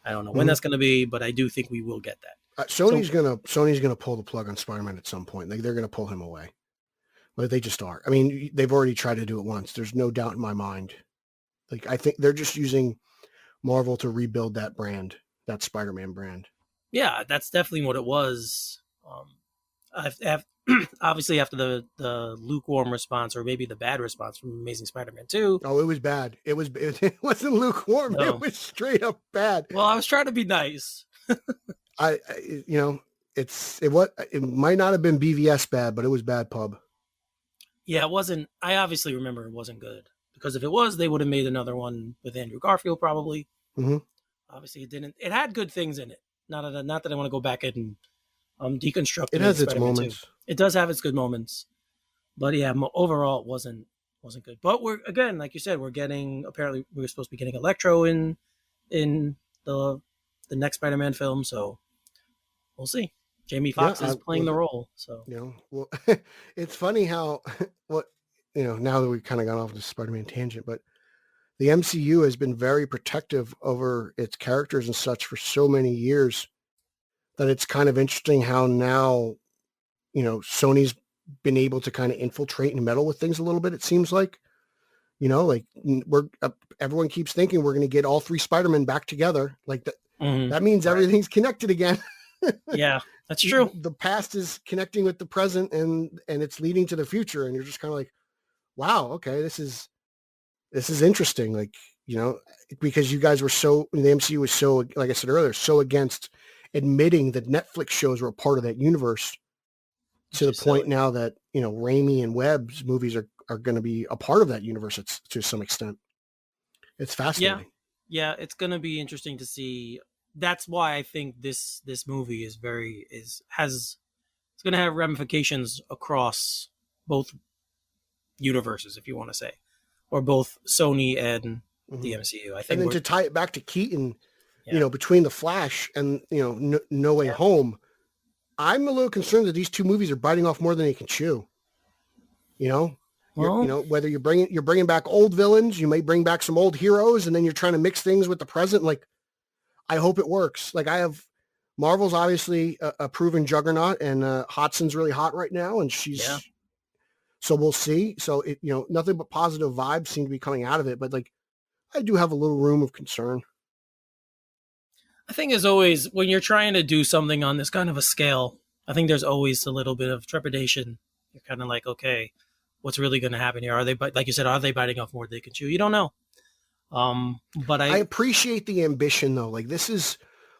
I don't know when that's going to be, but I do think we will get that. Sony's gonna pull the plug on Spider-Man at some point. Like they're gonna pull him away. Like they just are. I mean, they've already tried to do it once. There's no doubt in my mind. Like I think they're just using Marvel to rebuild that brand, that Spider-Man brand. Yeah, that's definitely what it was. Obviously after the lukewarm response, or maybe the bad response from Amazing Spider-Man 2. Oh, it was bad. It wasn't lukewarm. No. It was straight up bad. Well, I was trying to be nice. It might not have been BVS bad, but it was bad pub. Yeah, it wasn't. I obviously remember it wasn't good, because if it was, they would have made another one with Andrew Garfield probably. Obviously it didn't. It had good things in it. Not that I want to go back and deconstruct. It has its moments. 2. It does have its good moments, but yeah, overall it wasn't good. But we're, again, like you said, apparently we're supposed to be getting Electro in the next Spider-Man film, so we'll see. Jamie Foxx is playing the role, so well, it's funny how now that we've kind of gone off the Spider-Man tangent, but the MCU has been very protective over its characters and such for so many years that it's kind of interesting how now, Sony's been able to kind of infiltrate and meddle with things a little bit. It seems like, everyone keeps thinking we're going to get all 3 Spider-Men back together. Like that, that means everything's connected again. Yeah, that's true. The past is connecting with the present and it's leading to the future. And you're just kind of like, wow, okay, this is interesting. Like, because you guys were the MCU was so, like I said earlier, so against admitting that Netflix shows were a part of that universe, to the point now that, Raimi and Webb's movies are going to be a part of that universe to some extent. It's fascinating. Yeah, it's going to be interesting to see. That's why I think this movie is it's going to have ramifications across both universes, if you want to say, or both Sony and the MCU. I think. And then to tie it back to Keaton, Yeah. between The Flash and, No Way Home, I'm a little concerned that these two movies are biting off more than they can chew. Whether you're bringing back old villains, you may bring back some old heroes, and then you're trying to mix things with the present. Like, I hope it works. Like, Marvel's obviously a proven juggernaut, and Hotson's really hot right now, and so we'll see. So nothing but positive vibes seem to be coming out of it, but like, I do have a little room of concern. I think as always, when you're trying to do something on this kind of a scale, I think there's always a little bit of trepidation. You're kind of like, okay, what's really going to happen here? Are they, like you said, are they biting off more than they can chew? You don't know. But I appreciate the ambition though. Like, this is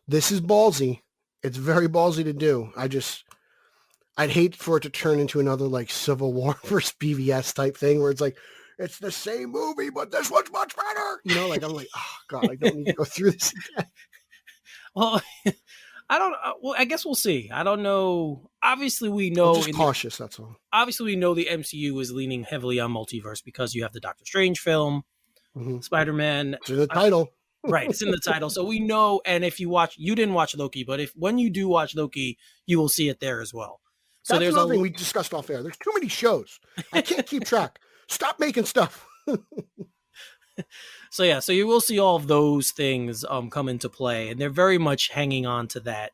ballsy. It's very ballsy to do. I'd hate for it to turn into another like Civil War versus BVS type thing where it's like, it's the same movie, but this one's much better. Like, I'm like, oh God, I don't need to go through this again. Well, I don't. Well, I guess we'll see. I don't know. Obviously, we know. I'm just cautious. That's all. Obviously, we know the MCU is leaning heavily on multiverse because you have the Doctor Strange film, Spider-Man. It's in the title, right? It's in the title, so we know. And if you didn't watch Loki, but when you do watch Loki, you will see it there as well. So that's another thing we discussed off air. There's too many shows. I can't keep track. Stop making stuff. So you will see all of those things come into play, and they're very much hanging on to that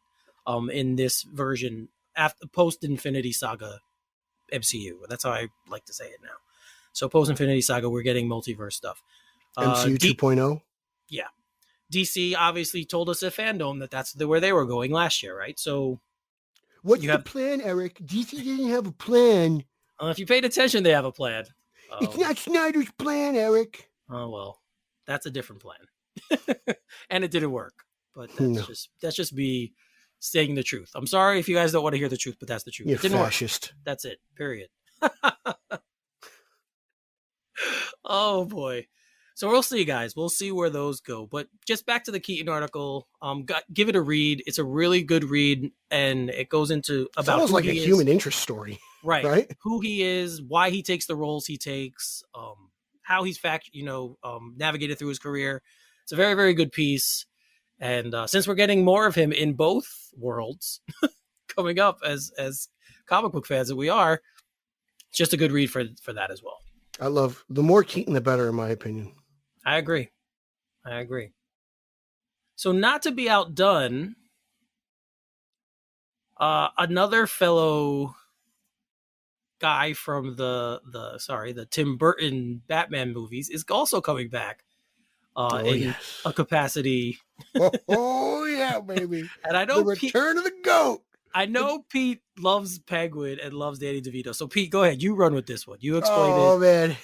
in this version after post Infinity Saga MCU. That's how I like to say it now. So post Infinity Saga, we're getting multiverse stuff. MCU 2.0. Yeah, DC obviously told us at Fandom that's where they were going last year, right? So what's the plan, Eric? DC didn't have a plan. If you paid attention, they have a plan. It's not Snyder's plan, Eric. Oh, well, that's a different plan. And it didn't work. But that's just me saying the truth. I'm sorry if you guys don't want to hear the truth, but that's the truth. You're it didn't fascist. Work. That's it. Period. Oh, boy. So we'll see, guys. We'll see where those go. But just back to the Keaton article, give it a read. It's a really good read, and it goes into about it's almost like a human interest story. Right. Who he is, why he takes the roles he takes, how he's navigated through his career. It's a very, very good piece. And since we're getting more of him in both worlds coming up as comic book fans that we are, it's just a good read for that as well. I love the more Keaton, the better, in my opinion. I agree. So not to be outdone, another fellow guy from the Tim Burton Batman movies is also coming back in a capacity. Oh yeah, baby! And I know the return of the GOAT. I know Pete loves Penguin and loves Danny DeVito. So Pete, go ahead. You run with this one. You explain it. Oh man,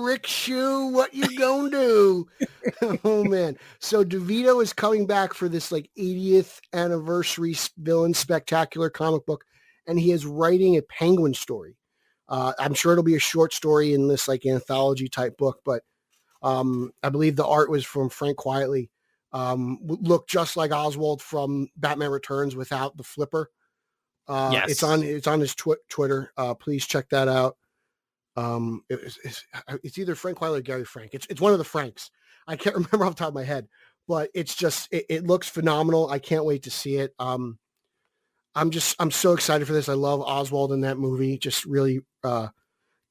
Rick Shue, what you gonna do? Oh man. So DeVito is coming back for this like 80th anniversary villain spectacular comic book, and he is writing a Penguin story. I'm sure it'll be a short story in this like anthology type book, but I believe the art was from Frank Quietly. Looked just like Oswald from Batman Returns without the flipper. Yes. It's on his Twitter. Please check that out. It's either Frank Quietly or Gary Frank. It's one of the Franks. I can't remember off the top of my head, but it's just it looks phenomenal. I can't wait to see it. I'm so excited for this. I love Oswald in that movie. Just really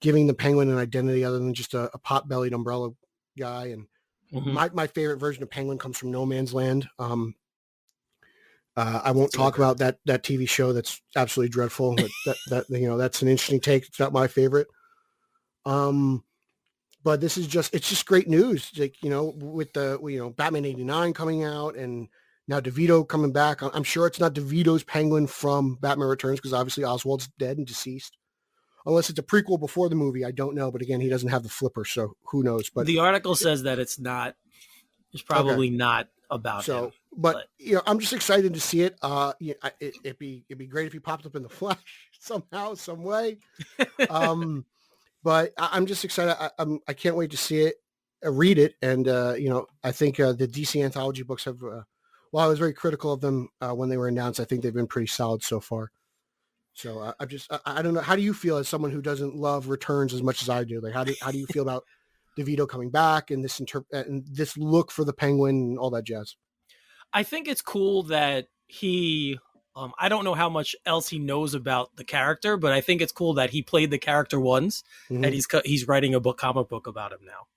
giving the Penguin an identity other than just a pot-bellied umbrella guy. And my favorite version of Penguin comes from No Man's Land. I won't talk about that TV show. That's absolutely dreadful. That that's an interesting take. It's not my favorite. But it's just great news. Like, with the, Batman 89 coming out and now DeVito coming back. I'm sure it's not DeVito's Penguin from Batman Returns because obviously Oswald's dead and deceased. Unless it's a prequel before the movie, I don't know. But again, he doesn't have the flipper, so who knows? But the article says that it's not. It's probably not about him. But I'm just excited to see it. It'd be great if he popped up in the flesh somehow, some way. But I'm just excited. I can't wait to see it, read it, and I think the DC anthology books have. While I was very critical of them when they were announced, I think they've been pretty solid so far. So I don't know. How do you feel as someone who doesn't love Returns as much as I do? Like, how do you feel about DeVito coming back and this look for the Penguin and all that jazz? I think it's cool that he. I don't know how much else he knows about the character, but I think it's cool that he played the character once, and he's writing a comic book about him now.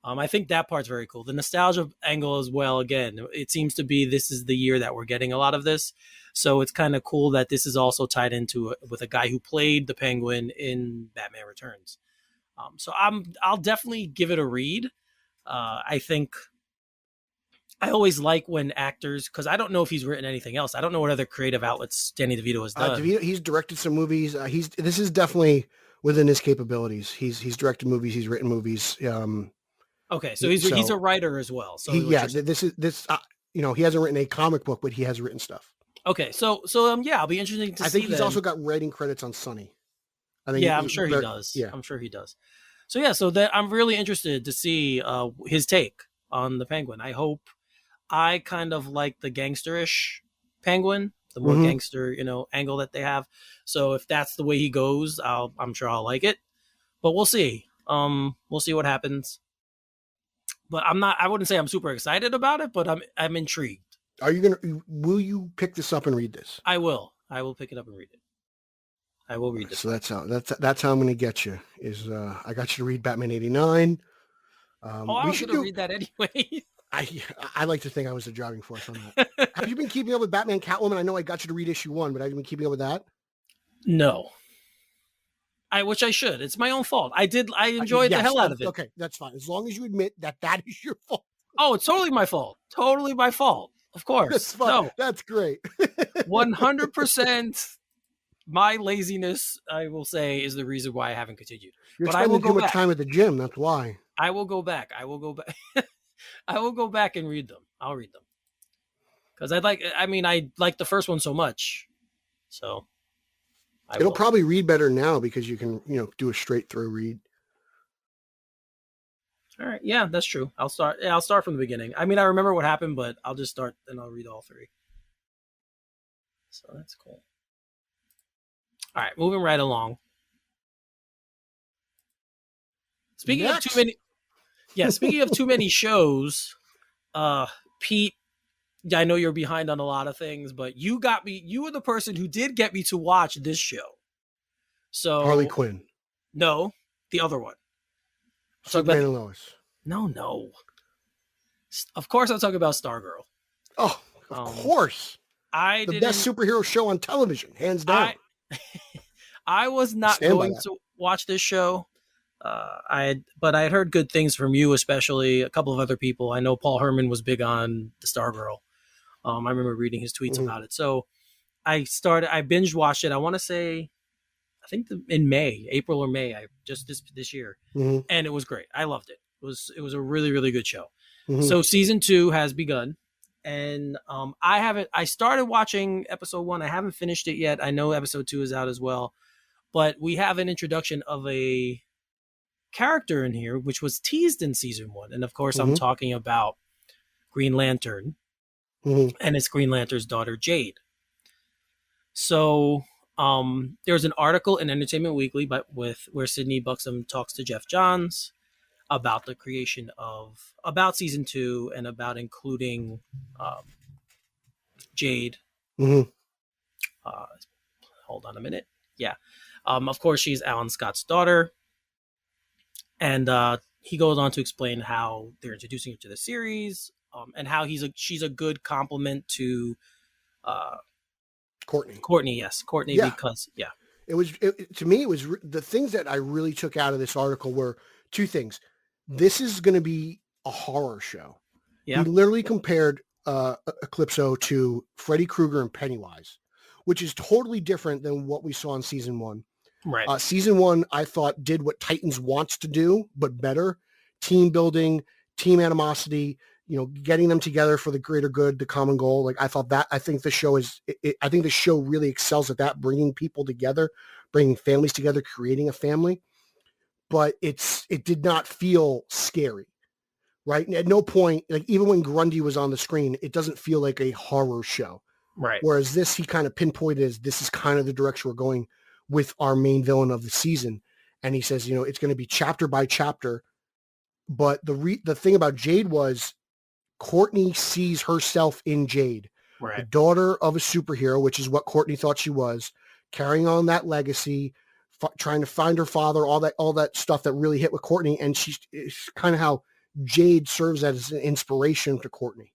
I think that part's very cool. The nostalgia angle as well. Again, it seems to be this is the year that we're getting a lot of this, so it's kind of cool that this is also tied into with a guy who played the Penguin in Batman Returns. So I'll definitely give it a read. I think I always like when actors, because I don't know if he's written anything else. I don't know what other creative outlets Danny DeVito has done. He's directed some movies. This is definitely within his capabilities. He's directed movies. He's written movies. Okay, so he's a writer as well. So he hasn't written a comic book, but he has written stuff. Okay, so yeah, I'll be interested to see. I think he's also got writing credits on Sunny. I'm sure he does. Yeah, I'm sure he does. So yeah, I'm really interested to see his take on the Penguin. I hope I kind of like the gangsterish Penguin, the more gangster, angle that they have. So if that's the way he goes, I'm sure I'll like it. But we'll see. We'll see what happens. But I wouldn't say I'm super excited about it, but I'm intrigued. Will you pick this up and read this? I will pick it up and read it. I will read this. So that's how I'm going to get you is, I got you to read Batman 89. I was going to read that anyway. I like to think I was the driving force on that. Have you been keeping up with Batman Catwoman? I know I got you to read issue 1, but have you been keeping up with that? No. Which I should. It's my own fault. I enjoyed the hell out of it. Okay, that's fine. As long as you admit that is your fault. Oh, it's totally my fault. Totally my fault. Of course. That's fine. No. That's great. 100% my laziness, I will say, is the reason why I haven't continued. You're spending too much time at the gym. That's why. I will go back. I will go back and read them. I'll read them. Because I like the first one so much. So it'll probably read better now because you can, do a straight through read. All right. Yeah, that's true. I'll start from the beginning. I remember what happened, but I'll just start and I'll read all 3. So that's cool. All right. Moving right along. Speaking of too many shows, Pete, I know you're behind on a lot of things, but you were the person who did get me to watch this show. So Harley Quinn. No, the other one. Superman and Lois. No. Of course I'm talking about Stargirl. Oh, of course. The best superhero show on television, hands down. I was not going to watch this show. But I had heard good things from you, especially a couple of other people. I know Paul Herman was big on the Stargirl. I remember reading his tweets about it. So I binge watched it. I want to say, I think in April or May, just this year, and it was great. I loved it. It was a really, really good show. So season 2 has begun, and I started watching episode 1. I haven't finished it yet. I know episode 2 is out as well, but we have an introduction of a character in here, which was teased in season 1. And of course, I'm talking about Green Lantern and it's Green Lantern's daughter, Jade. So there's an article in Entertainment Weekly where Sidney Buxom talks to Jeff Johns about the creation about season 2 and about including Jade. Hold on a minute. Yeah. Of course, she's Alan Scott's daughter. And he goes on to explain how they're introducing her to the series, and how she's a good complement to Courtney. Courtney, yes, Courtney, yeah. Because to me, it was the things that I really took out of this article were 2 things. This is going to be a horror show. Yeah, he literally compared Eclipso to Freddy Krueger and Pennywise, which is totally different than what we saw in season 1. Right. Season 1, I thought, did what Titans wants to do, but better. Team building, team animosity, getting them together for the greater good, the common goal. Like I think the show I think the show really excels at that, bringing people together, bringing families together, creating a family. But it did not feel scary, right? And at no point, like even when Grundy was on the screen, it doesn't feel like a horror show. Right. Whereas this, he kind of pinpointed as this is kind of the direction we're going with our main villain of the season. And he says, it's going to be chapter by chapter. But the thing about Jade was Courtney sees herself in Jade, the Right. daughter of a superhero, which is what Courtney thought she was, carrying on that legacy, trying to find her father, all that stuff that really hit with Courtney. And it's kind of how Jade serves as an inspiration to Courtney.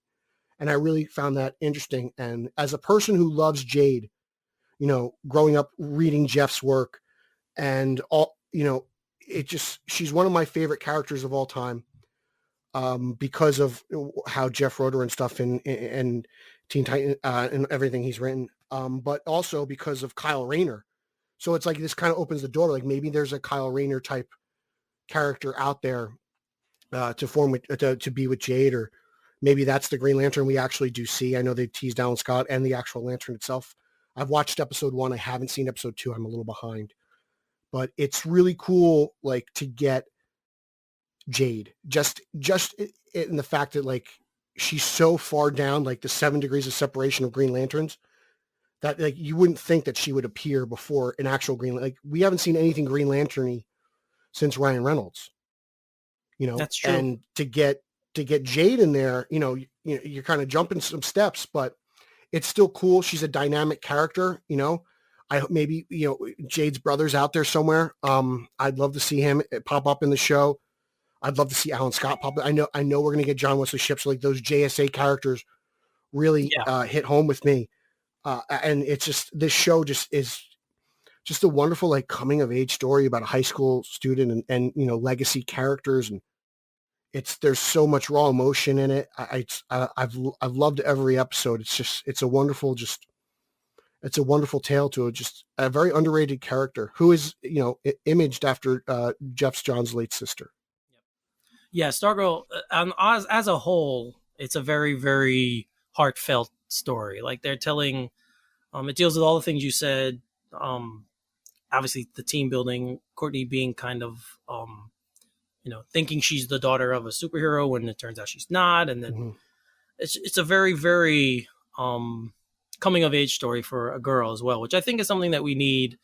And I really found that interesting. And as a person who loves Jade, you know, growing up reading Jeff's work and all, you know, she's one of my favorite characters of all time. Because of how Jeff wrote her and stuff and Teen Titan and everything he's written, but also because of Kyle Rayner. So it's like this kind of opens the door. Like maybe there's a Kyle Rayner type character out there to be with Jade, or maybe that's the Green Lantern we actually do see. I know they teased Alan Scott and the actual Lantern itself. I've watched episode 1. I haven't seen episode 2. I'm a little behind, but it's really cool, like, to get Jade just in the fact that, like, she's so far down, like the 7 degrees of separation of Green Lanterns, that, like, you wouldn't think that she would appear before an actual like, we haven't seen anything Green Lantern-y since Ryan Reynolds, you know. That's true. And to get Jade in there, you know, you're kind of jumping some steps, but it's still cool. She's a dynamic character, you know. Maybe, you know, Jade's brother's out there somewhere. I'd love to see him pop up in the show. I'd love to see Alan Scott pop up. I know we're going to get John Wesley Shipp. So, like, those JSA characters really hit home with me. And it's just, this show is just a wonderful, like, coming of age story about a high school student and you know, legacy characters. And there's so much raw emotion in it. I've loved every episode. It's a wonderful tale to just a very underrated character who is, you know, imaged after Jeff Johns' late sister. Yeah, Stargirl, as a whole, it's a very, very heartfelt story. Like, they're telling, it deals with all the things you said. Obviously, the team building, Courtney being kind of, you know, thinking she's the daughter of a superhero when it turns out she's not. And then it's a very, very coming of age story for a girl as well, which I think is something that we need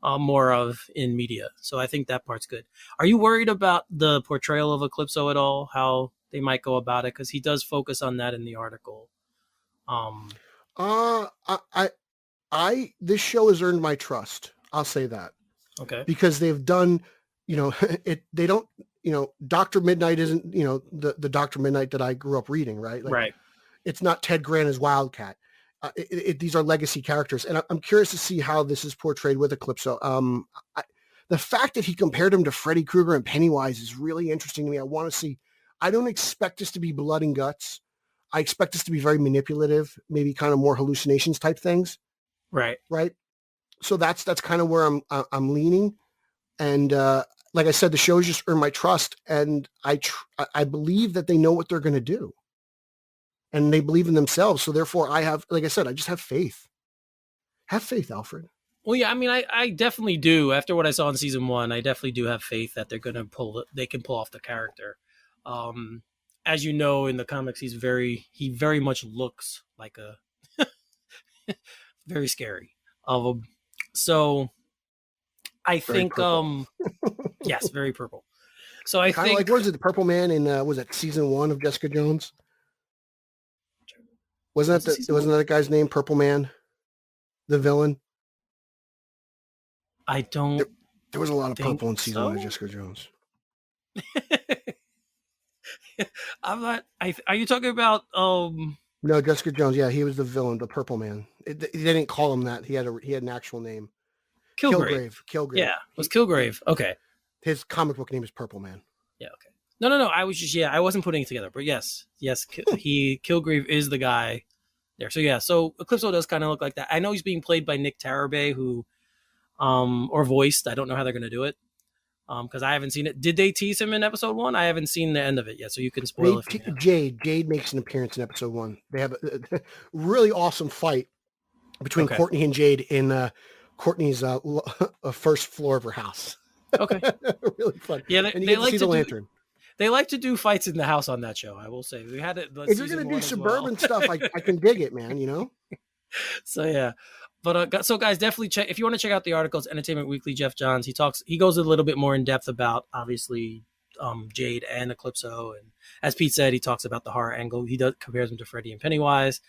more of in media. So I think that part's good. Are you worried about the portrayal of Eclipso at all? How they might go about it? Because he does focus on that in the article. This show has earned my trust. I'll say that. Okay. Because they've done, you know, they don't, you know, Dr. Midnight isn't, you know, the Dr. Midnight that I grew up reading, right? Like, right. It's not Ted Grant as Wildcat. These are legacy characters, and I'm curious to see how this is portrayed with Eclipso. The fact that he compared him to Freddy Krueger and Pennywise is really interesting to me. I want to see. I don't expect this to be blood and guts. I expect this to be very manipulative, maybe kind of more hallucinations type things. Right. Right. So that's kind of where I'm leaning, and like I said, the show's just earned my trust, and I believe that they know what they're going to do. And they believe in themselves. So therefore I have, like I said, I just have faith. Have faith, Alfred. Well, yeah, I mean, I definitely do. After what I saw in season 1, I definitely do have faith that they can pull off the character. As you know, in the comics, he very much looks like a very scary. So I think, yes, very purple. So I think, like, what is it? The Purple Man in, was it season 1 of Jessica Jones? Wasn't that guy's name, Purple Man, the villain? I don't. There was a lot of purple in season 1 of Jessica Jones. I'm not. Are you talking about? No, Jessica Jones. Yeah, he was the villain, the Purple Man. They didn't call him that. He had an actual name. Kilgrave. Kilgrave. Yeah, it was Kilgrave. Okay. His comic book name is Purple Man. Yeah. Okay. No. I was just, I wasn't putting it together, but yes, Kilgrave is the guy there. So yeah, so Eclipso does kind of look like that. I know he's being played by Nick Tarabay, who, or voiced. I don't know how they're going to do it, because I haven't seen it. Did they tease him in episode 1? I haven't seen the end of it yet, so you can spoil it. Jade makes an appearance in episode 1. They have a really awesome fight between Courtney and Jade in Courtney's first floor of her house. Okay. Really fun. Yeah, they like to see the lantern. They like to do fights in the house on that show, I will say. We had it. If you're going to do suburban stuff, I can dig it, man, you know? So, yeah. But so, guys, definitely check. If you want to check out the articles, Entertainment Weekly, Jeff Johns, he goes a little bit more in depth about, obviously, Jade and Eclipso. And as Pete said, he talks about the horror angle. He compares them to Freddy and Pennywise.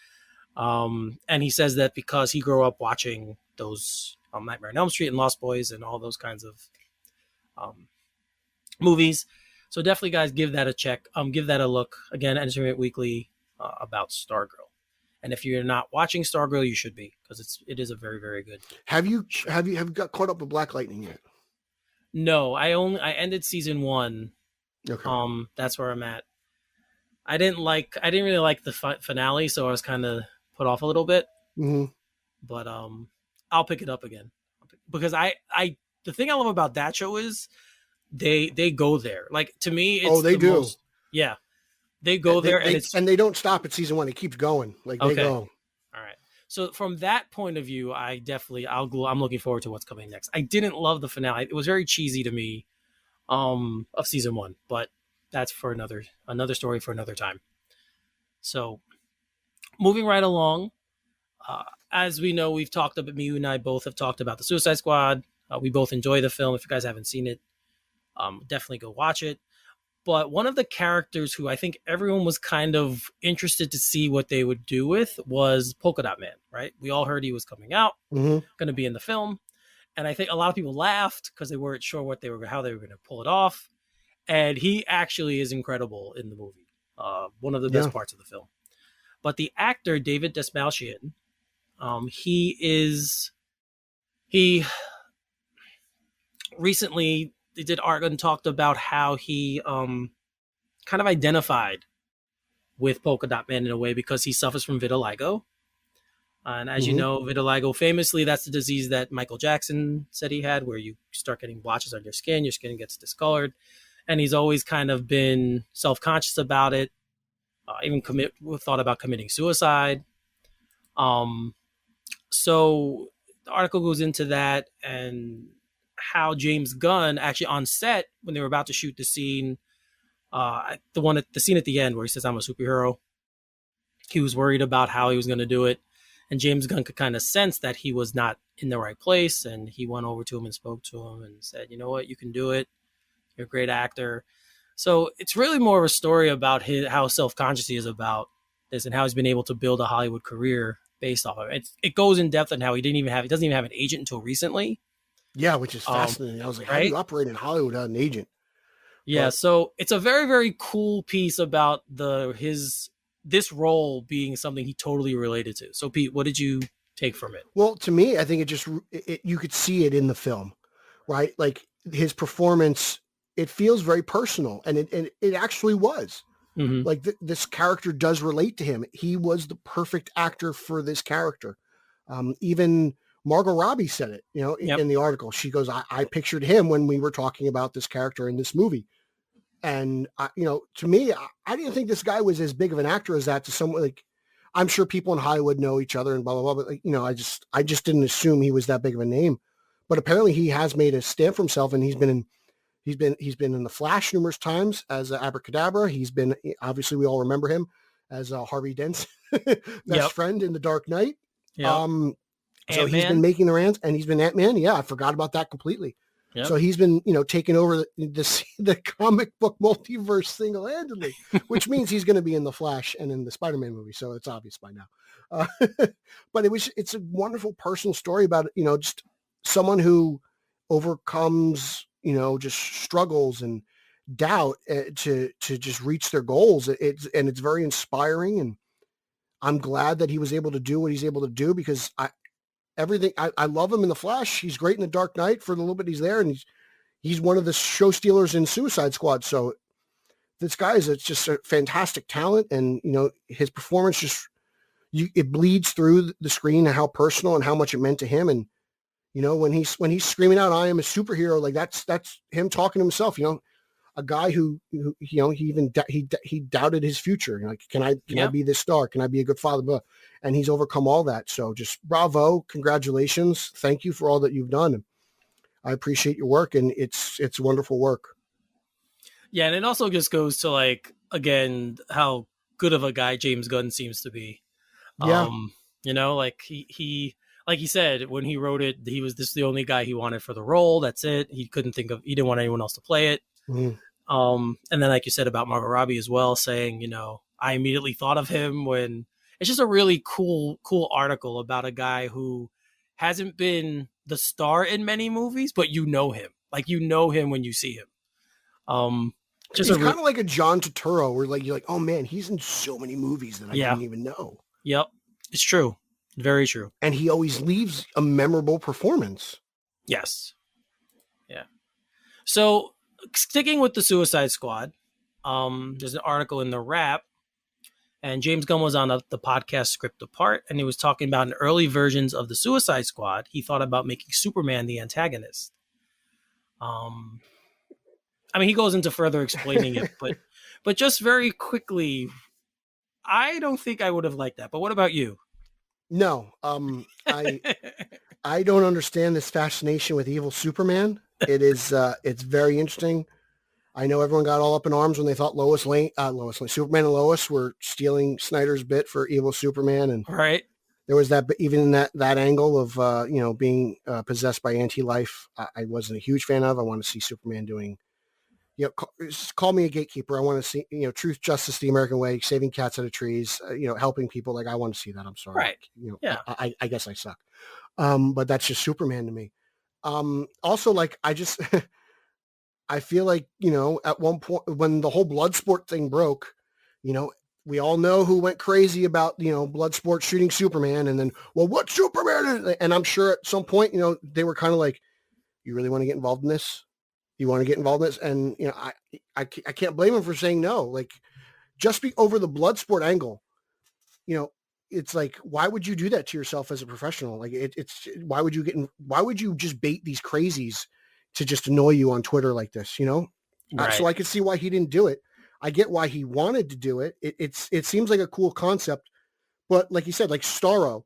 And he says that because he grew up watching those Nightmare on Elm Street and Lost Boys and all those kinds of movies. So definitely, guys, give that a check. Give that a look. Again, Entertainment Weekly about Stargirl. And if you're not watching Stargirl, you should be, because it is a very, very good. Have you got caught up with Black Lightning yet? No, I ended season 1. Okay. That's where I'm at. I didn't really like the finale, so I was kind of put off a little bit. Mm-hmm. But I'll pick it up again, because the thing I love about that show is they go there. Like, to me, it's they do. Yeah. They go there, and they don't stop at season 1. It keeps going. Like, they go. All right. So from that point of view, I'm looking forward to what's coming next. I didn't love the finale. It was very cheesy to me, of season 1, but that's for another story for another time. So moving right along, as we know, we've talked about, you and I both have talked about the Suicide Squad. We both enjoy the film. If you guys haven't seen it, definitely go watch it. But one of the characters who I think everyone was kind of interested to see what they would do with was Polka Dot Man, right? We all heard he was coming out, going to be in the film. And I think a lot of people laughed because they weren't sure how they were going to pull it off. And he actually is incredible in the movie. One of the best parts of the film. But the actor, David Dastmalchian, he recently, they did art and talked about how he kind of identified with Polka Dot Man in a way, because he suffers from vitiligo. And as you know, vitiligo, famously, that's the disease that Michael Jackson said he had, where you start getting blotches on your skin gets discolored. And he's always kind of been self-conscious about it, even thought about committing suicide. So the article goes into that, and how James Gunn actually on set, when they were about to shoot the scene, the scene at the end where he says, "I'm a superhero," he was worried about how he was going to do it. And James Gunn could kind of sense that he was not in the right place. And he went over to him and spoke to him and said, "You know what? You can do it. You're a great actor." So it's really more of a story about how self-conscious he is about this, and how he's been able to build a Hollywood career based off of it. It goes in depth on how he doesn't even have an agent until recently. Yeah, which is fascinating. I was like, how do you operate in Hollywood without an agent? Yeah, so it's a very, very cool piece about this role being something he totally related to. So Pete, what did you take from it? Well, to me, I think you could see it in the film, right? Like, his performance, it feels very personal, and it actually was. Like, this character does relate to him. He was the perfect actor for this character. Even Margot Robbie said it, in the article. She goes, I pictured him when we were talking about this character in this movie. And, to me, I didn't think this guy was as big of an actor as that. To someone, like, I'm sure people in Hollywood know each other and blah, blah, blah. But, I just didn't assume he was that big of a name. But apparently he has made a stand for himself, and he's been in The Flash numerous times as Abracadabra. He's been, obviously we all remember him as Harvey Dent's best friend in The Dark Knight. Yep. So he's been making the rounds, and he's been Ant-Man. Yeah, I forgot about that completely. Yep. So he's been, taking over the comic book multiverse single-handedly, which means he's going to be in The Flash and in the Spider-Man movie. So it's obvious by now. But it's a wonderful personal story about, just someone who overcomes, just struggles and doubt to just reach their goals. It's very inspiring, and I'm glad that he was able to do what he's able to do, because I love him in The Flash. He's great in The Dark Knight for the little bit he's there, and he's one of the show stealers in Suicide Squad. So this guy is just a fantastic talent, and his performance it bleeds through the screen, and how personal and how much it meant to him. And when he's screaming out, "I am a superhero," like that's him talking to himself. A guy who he doubted his future. Like, can I be this star? Can I be a good father? And he's overcome all that. So just bravo, congratulations, thank you for all that you've done. I appreciate your work, and it's wonderful work. Yeah, and it also just goes to, like, again, how good of a guy James Gunn seems to be. Yeah. Like he like he said, when he wrote it, this is the only guy he wanted for the role. That's it. He didn't want anyone else to play it. And then, like you said about Margot Robbie as well, saying, I immediately thought of him when it's just a really cool article about a guy who hasn't been the star in many movies, but him. Like, him when you see him. He's kind of like a John Turturro, where like you're like, oh man, he's in so many movies that I didn't even know. Yep, it's true, very true. And he always leaves a memorable performance. Yes, yeah. So sticking with the Suicide Squad, there's an article in the Wrap, and James Gunn was on the podcast Script Apart, and he was talking about in early versions of the Suicide Squad, he thought about making Superman the antagonist. I mean, he goes into further explaining it, but just very quickly, I don't think I would have liked that. But what about you? No, I don't understand this fascination with evil Superman. It is, it's very interesting. I know everyone got all up in arms when they thought Superman and Lois were stealing Snyder's bit for evil Superman, and right. There was that, even in that angle of being possessed by anti-life. I wasn't a huge fan of. I want to see Superman doing. Call me a gatekeeper. I want to see, truth, justice, the American way, saving cats out of trees, helping people. Like, I want to see that. I'm sorry. Right. Yeah. I guess I suck. But that's just Superman to me. Also, like, I feel like, at one point when the whole Bloodsport thing broke, we all know who went crazy about, Bloodsport shooting Superman, and then, well, what's Superman? And I'm sure at some point, they were kind of like, you really want to get involved in this? You want to get involved in this? And, I can't blame him for saying no. Like, just be over the Bloodsport angle. It's like, why would you do that to yourself as a professional? Like, why would you just bait these crazies to just annoy you on Twitter like this, Right. So I could see why he didn't do it. I get why he wanted to do it. It seems like a cool concept, but like you said, like Starro,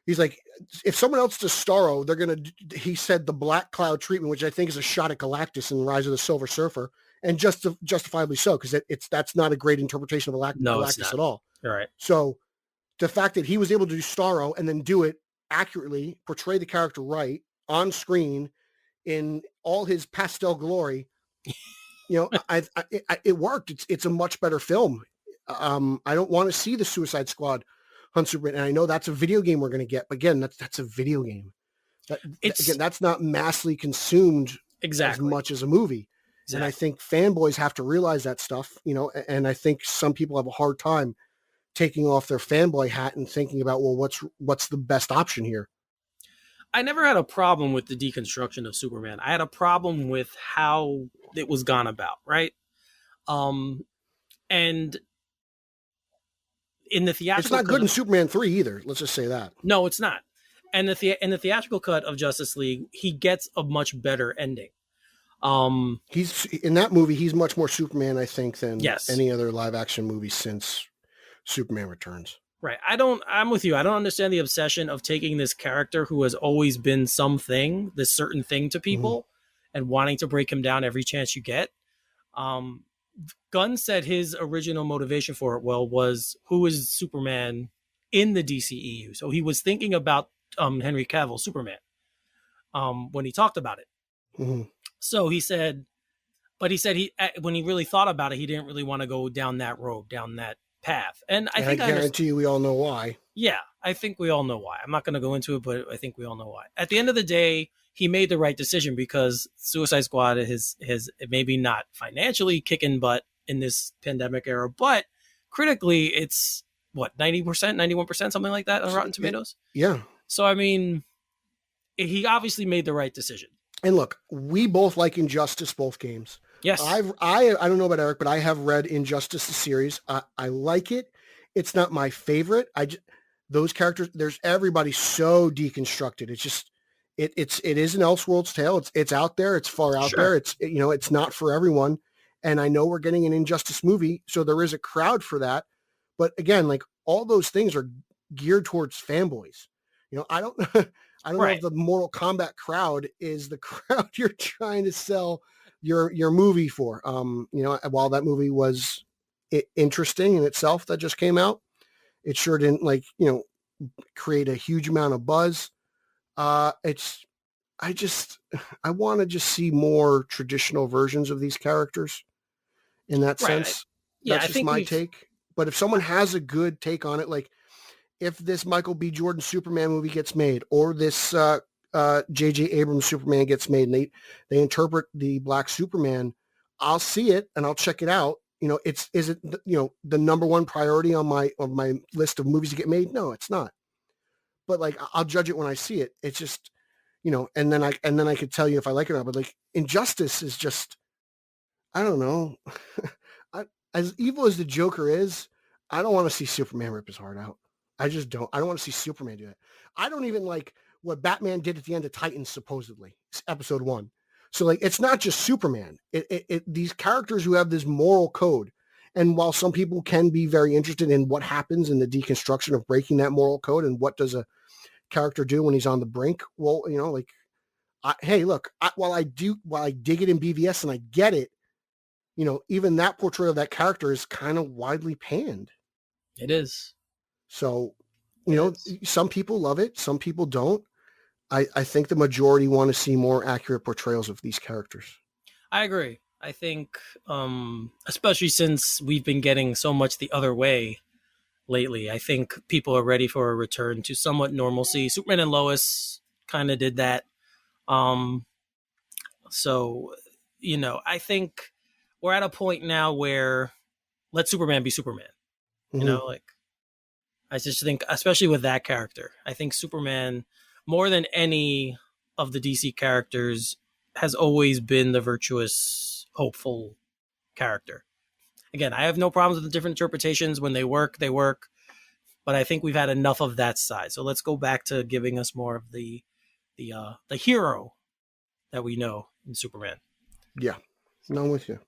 he's like, if someone else does Starro, he said the Black Cloud treatment, which I think is a shot at Galactus in Rise of the Silver Surfer, and justifiably so, because that's not a great interpretation of Galactus at all. All right. So the fact that he was able to do Starro and then do it accurately, portray the character right on screen in all his pastel glory, it worked. It's a much better film. I don't want to see the Suicide Squad hunt Superman, and I know that's a video game we're going to get, but again, that's a video game. That's not massively consumed as much as a movie. Exactly. And I think fanboys have to realize that stuff, and I think some people have a hard time taking off their fanboy hat and thinking about, well, what's the best option here? I never had a problem with the deconstruction of Superman. I had a problem with how it was gone about, right? And in the theatrical, it's not good in Superman 3 either. Let's just say that. No, it's not. And in the theatrical cut of Justice League, he gets a much better ending. He's in that movie. He's much more Superman, I think, than any other live action movie since Superman Returns. Right. I'm with you. I don't understand the obsession of taking this character who has always been this certain thing to people, and wanting to break him down every chance you get. Gunn said his original motivation for it, was who is Superman in the DCEU. So he was thinking about Henry Cavill, Superman, when he talked about it. Mm-hmm. So he said when he really thought about it, he didn't really want to go down that road, down that path. And I guarantee you we all know why. Yeah, I think we all know why. I'm not going to go into it, but I think we all know why. At the end of the day, he made the right decision, because Suicide Squad is maybe not financially kicking butt in this pandemic era, but critically it's 90%, 91%, something like that on Rotten Tomatoes. Yeah. So, I mean, he obviously made the right decision. And look, we both like Injustice, both games. Yes. I don't know about Eric, but I have read Injustice, the series. I like it. It's not my favorite. Those characters, everybody's so deconstructed. It's just, it is an Elseworlds tale. It's out there. It's far out there. It's, it's not for everyone. And I know we're getting an Injustice movie, so there is a crowd for that. But again, like, all those things are geared towards fanboys. I don't know if the Mortal Kombat crowd is the crowd you're trying to sell your movie for. While that movie was interesting in itself that just came out, it sure didn't create a huge amount of buzz. I want to just see more traditional versions of these characters. in that Right. sense. Yeah, That's I just think my take. But if someone has a good take on it, like if this Michael B. Jordan Superman movie gets made, or this J.J. Abrams Superman gets made, and they interpret the Black Superman, I'll see it and I'll check it out. Is it the number one priority on my list of movies to get made? No, it's not. But like I'll judge it when I see it. It's just and then I could tell you if I like it or not. But like Injustice is just, I don't know. As evil as the Joker is, I don't want to see Superman rip his heart out. I just don't. I don't want to see Superman do that. I don't even like what Batman did at the end of Titans, supposedly, episode 1. So like, it's not just Superman. These characters who have this moral code. And while some people can be very interested in what happens in the deconstruction of breaking that moral code and what does a character do when he's on the brink, well, like, hey, look, while I dig it in BVS and I get it, even that portrayal of that character is kind of widely panned. it is. So, some people love it. Some people don't. I think the majority want to see more accurate portrayals of these characters. I agree. I think, especially since we've been getting so much the other way lately, I think people are ready for a return to somewhat normalcy. Superman and Lois kind of did that. So, I think we're at a point now where let Superman be Superman. Mm-hmm. Like, I just think, especially with that character, I think Superman, more than any of the DC characters, has always been the virtuous, hopeful character. Again, I have no problems with the different interpretations. When they work, they work. But I think we've had enough of that side. So let's go back to giving us more of the hero that we know in Superman. Yeah, no, I'm with you.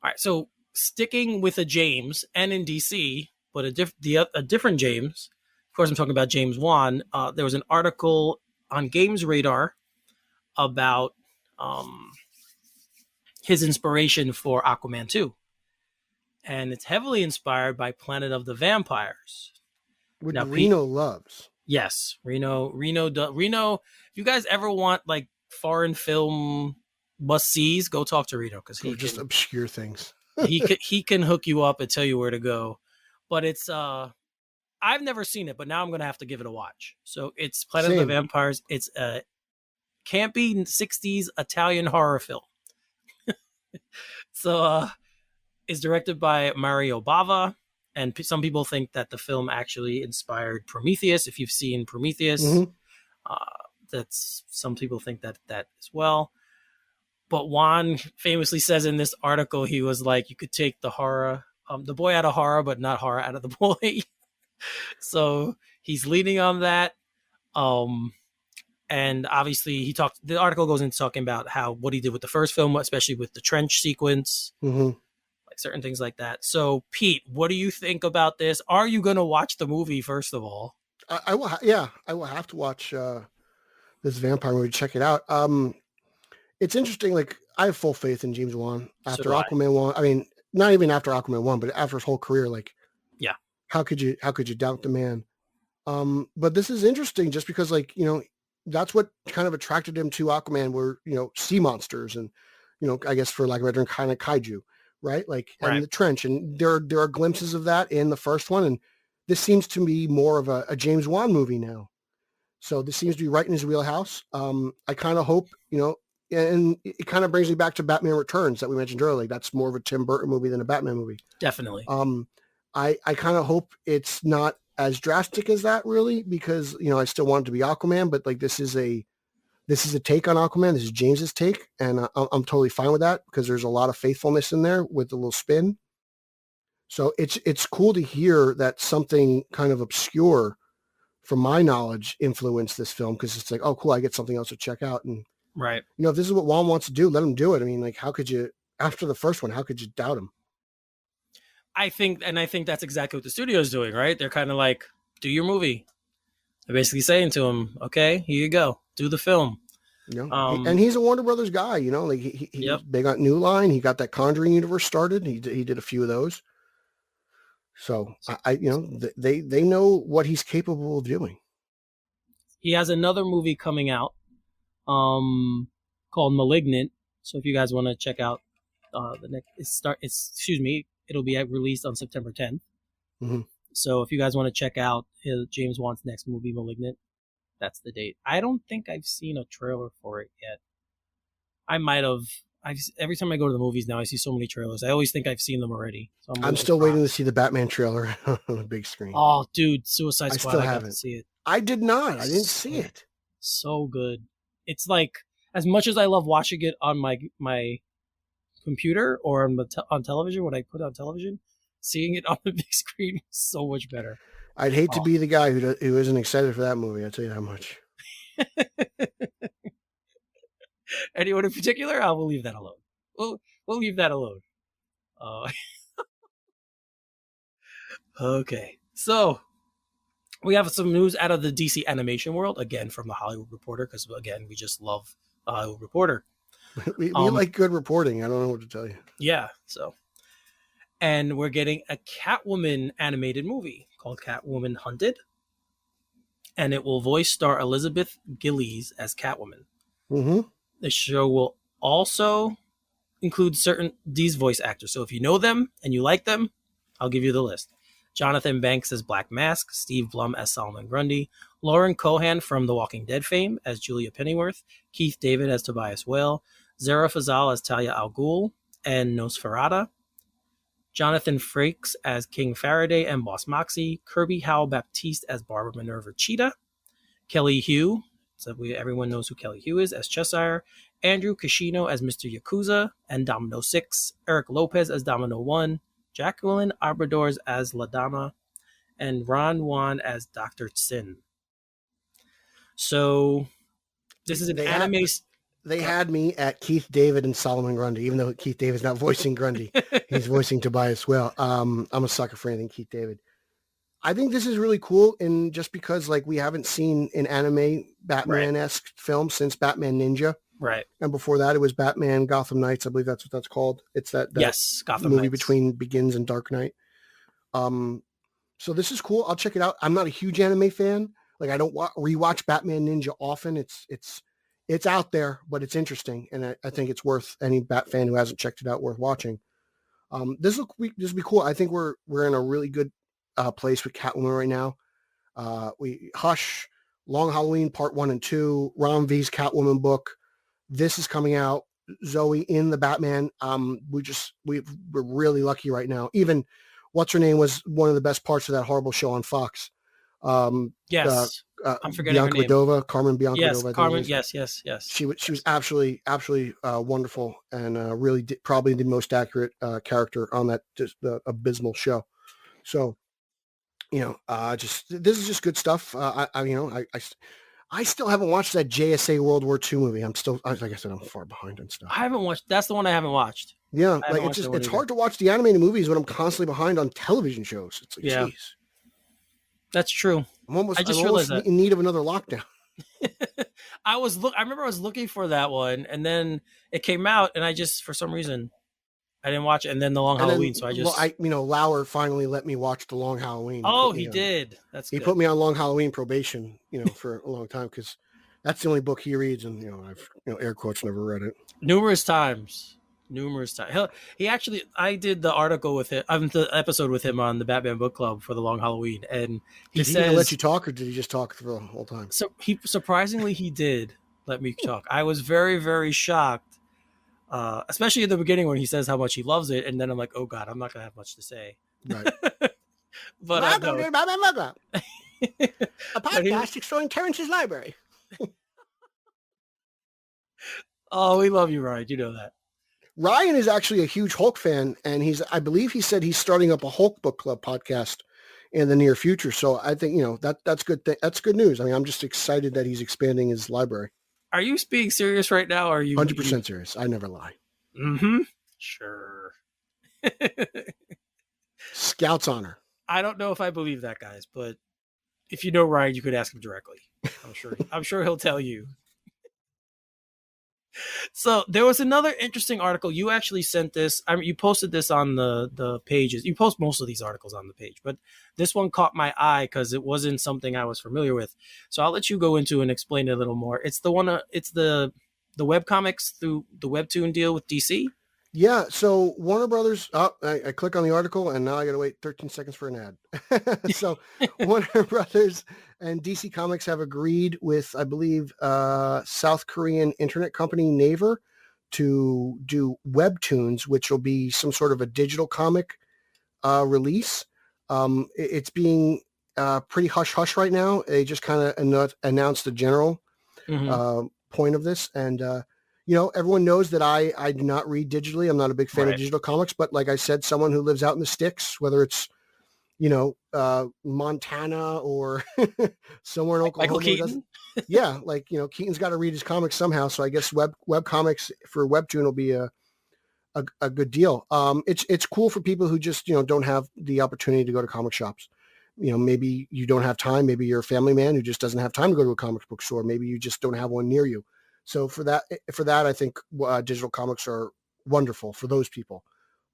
All right, so sticking with a James and in DC, but a different James. Of course, I'm talking about James Wan. There was an article on Games Radar about his inspiration for Aquaman 2. And it's heavily inspired by Planet of the Vampires. Which Reno loves. Yes, Reno. If you guys ever want like foreign film must-sees, go talk to Reno, because he just obscure things. he can hook you up and tell you where to go. But it's I've never seen it, but now I'm gonna have to give it a watch. So it's Planet of the Vampires. It's a campy 60s Italian horror film. So it's directed by Mario Bava, and some people think that the film actually inspired Prometheus. If you've seen Prometheus, that's some people think that as well. But Juan famously says in this article, he was like, you could take the horror, the boy out of horror, but not horror out of the boy. So he's leaning on that. And obviously the article goes into talking about what he did with the first film, especially with the trench sequence, like certain things like that. So Pete, what do you think about this? Are you going to watch the movie first of all? I will. I will have to watch this vampire movie. Check it out. It's interesting. Like, I have full faith in James Wan after Aquaman 1. I mean, not even after Aquaman 1, but after his whole career. Like, yeah, how could you doubt the man? But this is interesting just because, like, that's what kind of attracted him to Aquaman were, sea monsters and, I guess for lack of a better term, kind of kaiju, right? Like, and the trench. And there are glimpses of that in the first one. And this seems to be more of a James Wan movie now. So this seems to be right in his wheelhouse. I kind of hope, and it kind of brings me back to Batman Returns that we mentioned earlier. That's more of a Tim Burton movie than a Batman movie. Definitely. I kind of hope it's not as drastic as that, really, because, I still want it to be Aquaman, but like this is a take on Aquaman. This is James's take, and I'm totally fine with that because there's a lot of faithfulness in there with a little spin. So it's cool to hear that something kind of obscure, from my knowledge, influenced this film, because it's like, oh, cool, I get something else to check out. And right, if this is what Juan wants to do, let him do it. I mean, like, how could you, after the first one, how could you doubt him? I think that's exactly what the studio is doing, right? They're kind of like, do your movie. They're basically saying to him, okay, here you go, do the film. And he's a Warner Brothers guy, like he's big on New Line. He got that Conjuring universe started. He did a few of those. So they know what he's capable of doing. He has another movie coming out, called Malignant. So if you guys want to check out The next excuse me, it'll be released on September 10th. Mm-hmm. So if you guys want to check out James Wan's next movie, Malignant, that's the date. I don't think I've seen a trailer for it yet. I might have. Every time I go to the movies now, I see so many trailers. I always think I've seen them already. So I'm still waiting to see the Batman trailer on the big screen. Oh, dude, Suicide Squad! I still got haven't to see it. I did not. I didn't see it. So good. It's like, as much as I love watching it on my computer or on television, when I put it on television, seeing it on the big screen is so much better. I'd hate to be the guy who isn't excited for that movie. I'll tell you that much. Anyone in particular? I will leave that alone. We'll leave that alone. Okay, so we have some news out of the DC animation world, again from the Hollywood Reporter, because again we just love the Hollywood Reporter. we like good reporting. I don't know what to tell you. Yeah, so, and we're getting a Catwoman animated movie called Catwoman Hunted, and it will voice star Elizabeth Gillies as Catwoman. Mm-hmm. The show will also include these voice actors. So if you know them and you like them, I'll give you the list. Jonathan Banks as Black Mask, Steve Blum as Solomon Grundy, Lauren Cohan from The Walking Dead fame as Julia Pennyworth, Keith David as Tobias Whale, Zara Fazal as Talia al Ghul and Nosferatu, Jonathan Frakes as King Faraday and Boss Moxie, Kirby Howell Baptiste as Barbara Minerva Cheetah, Kelly Hugh, so everyone knows who Kelly Hugh is, as Cheshire, Andrew Kishino as Mr. Yakuza and Domino 6, Eric Lopez as Domino 1, Jacqueline Arbadors as La Dama, and Ron Wan as Dr. Sin. So this is an anime. They had me at Keith David and Solomon Grundy, even though Keith David's not voicing Grundy. He's voicing Tobias Whale. I'm a sucker for anything Keith David. I think this is really cool, and just because like we haven't seen an anime Batman-esque film since Batman Ninja. Right. And before that, it was Batman Gotham Knights. I believe that's what that's called. It's that yes, Gotham movie Knights. Between Begins and Dark Knight. So this is cool. I'll check it out. I'm not a huge anime fan. Like I don't rewatch Batman Ninja often. It's out there, but it's interesting, and I think it's worth any Bat fan who hasn't checked it out worth watching. This will be cool. I think we're in a really good place with Catwoman right now. We Hush, Long Halloween Part 1 and 2, Ron V's Catwoman book. This is coming out. Zoe in the Batman. We're really lucky right now. Even what's her name was one of the best parts of that horrible show on Fox. Yes. I'm forgetting Bianca her name. Cordova, Carmen Bianca yes, Cordova. Carmen. Yes. She was absolutely wonderful and really probably the most accurate character on that just abysmal show. So, this is just good stuff. I still haven't watched that JSA World War II movie. I'm still, like I said, I'm far behind on stuff. I haven't watched. That's the one I haven't watched. Yeah, like it's hard to watch the animated movies when I'm constantly behind on television shows. It's like, geez. That's true. I'm almost in need of another lockdown. I remember I was looking for that one, and then it came out, and I just, for some reason, I didn't watch it. And then The Long Halloween, Lauer finally let me watch The Long Halloween. Oh, he did. He put me on Long Halloween probation, for a long time because that's the only book he reads, and I've air quotes never read it. Numerous times. He actually, I did the article with him, the episode with him on the Batman Book Club for The Long Halloween, and did he let you talk, or did he just talk for the whole time? So surprisingly he did let me talk. I was very, very shocked, especially in the beginning when he says how much he loves it, and then I'm like, oh god, I'm not gonna have much to say. Right. But welcome to Batman Book Club, a podcast exploring Terrence's library. Oh, we love you, Ryan. You know that. Ryan is actually a huge Hulk fan, and I believe he said he's starting up a Hulk Book Club podcast in the near future. So I think, that's good. That's good news. I mean, I'm just excited that he's expanding his library. Are you being serious right now? Or are you 100% serious? I never lie. Mm-hmm. Sure. Scout's honor. I don't know if I believe that, guys, but if you know Ryan, you could ask him directly. I'm sure he'll tell you. So there was another interesting article. You actually sent this. You posted this on the pages. You post most of these articles on the page, but this one caught my eye because it wasn't something I was familiar with. So I'll let you go into and explain it a little more. It's the one. It's the webcomics through the Webtoon deal with DC. Yeah, so Warner Brothers, I click on the article and now I got to wait 13 seconds for an ad. So Warner Brothers and DC Comics have agreed with, I believe, South Korean internet company Naver to do webtoons, which will be some sort of a digital comic release. It's being pretty hush-hush right now. They just kind of announced the general point of this. And, everyone knows that I do not read digitally. I'm not a big fan of digital comics, but like I said, someone who lives out in the sticks, whether it's, Montana or somewhere in Oklahoma. Michael Keaton? Yeah, like, Keaton's got to read his comics somehow. So I guess web comics for webtoon will be a good deal. It's cool for people who just, don't have the opportunity to go to comic shops. Maybe you don't have time. Maybe you're a family man who just doesn't have time to go to a comic book store. Maybe you just don't have one near you. So for that, I think digital comics are wonderful for those people.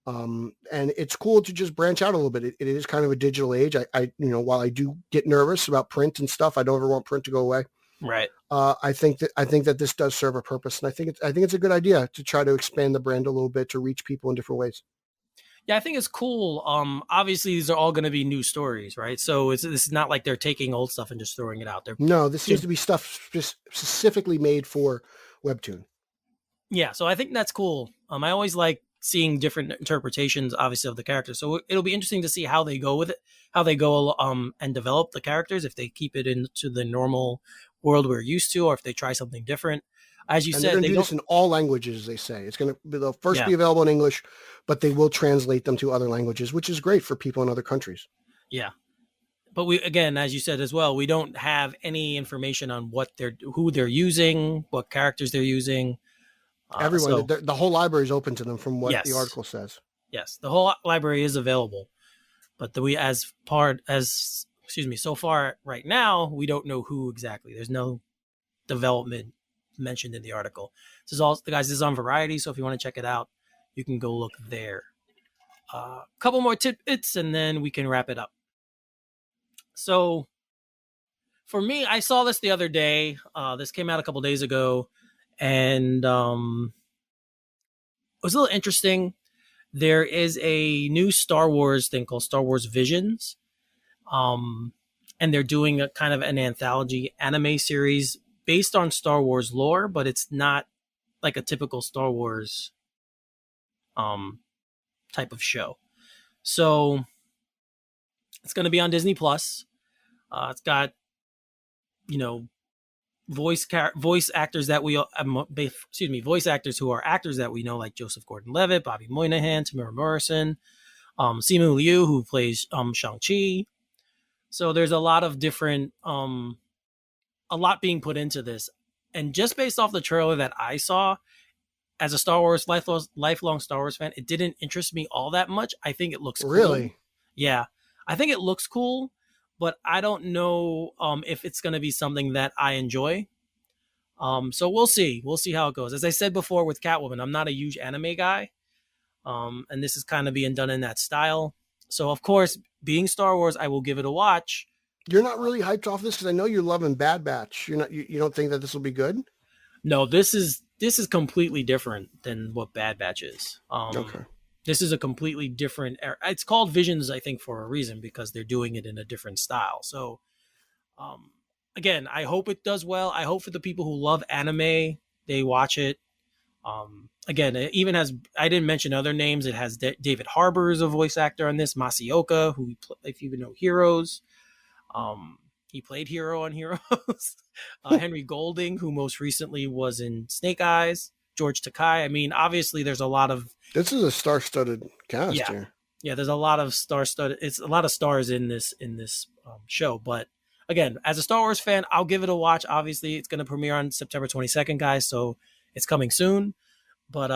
And it's cool to just branch out a little bit. It is kind of a digital age. I while I do get nervous about print and stuff, I don't ever want print to go away. Right. I think that this does serve a purpose, and I think it's a good idea to try to expand the brand a little bit to reach people in different ways. Yeah, I think it's cool. Obviously, these are all going to be new stories, right? So this is not like they're taking old stuff and just throwing it out there. No, this seems to be stuff specifically made for webtoon. Yeah, so I think that's cool. I always like seeing different interpretations, obviously, of the characters. So it'll be interesting to see how they go with it, how they go and develop the characters, if they keep it into the normal world we're used to, or if they try something different. As you said, they do this in all languages. They say it's going to be the first be available in English, but they will translate them to other languages, which is great for people in other countries. Yeah, but we, again, as you said as well, we don't have any information on who they're using, what characters they're using. Everyone, the whole library is open to them, from what the article says. Yes, the whole library is available, but so far right now, we don't know who exactly. There's no development mentioned in the article. This is on Variety, so if you want to check it out, you can go look there. A couple more tidbits and then we can wrap it up. So for me, I saw this the other day. This came out a couple days ago, and it was a little interesting. There is a new Star Wars thing called Star Wars Visions, and they're doing a kind of an anthology anime series based on Star Wars lore, but it's not like a typical Star Wars type of show. So it's going to be on Disney Plus. It's got, voice actors voice actors who are actors that we know, like Joseph Gordon-Levitt, Bobby Moynihan, Tamara Morrison, Simu Liu, who plays Shang-Chi. So there's a lot of different, a lot being put into this. And just based off the trailer that I saw, as a Star Wars lifelong Star Wars fan, it didn't interest me all that much. I think it looks cool. Really? Yeah, I think it looks cool, but I don't know if it's going to be something that I enjoy. So we'll see. We'll see how it goes. As I said before with Catwoman, I'm not a huge anime guy, and this is kind of being done in that style. So of course, being Star Wars, I will give it a watch. You're not really hyped off this because I know you're loving Bad Batch. You don't think that this will be good? No, this is completely different than what Bad Batch is. Okay. This is a completely different era. It's called Visions, I think, for a reason, because they're doing it in a different style. So, again, I hope it does well. I hope for the people who love anime, they watch it. Again, it even has, I didn't mention other names. It has David Harbour as a voice actor on this. Masaoka, who, if you know Heroes, he played Hero on Heroes. Henry Golding, who most recently was in Snake Eyes. George Takei. I mean, obviously, there's a lot of. This is a star-studded cast here. Yeah, there's a lot of star-studded. It's a lot of stars in this show. But again, as a Star Wars fan, I'll give it a watch. Obviously, it's going to premiere on September 22nd, guys. So it's coming soon. But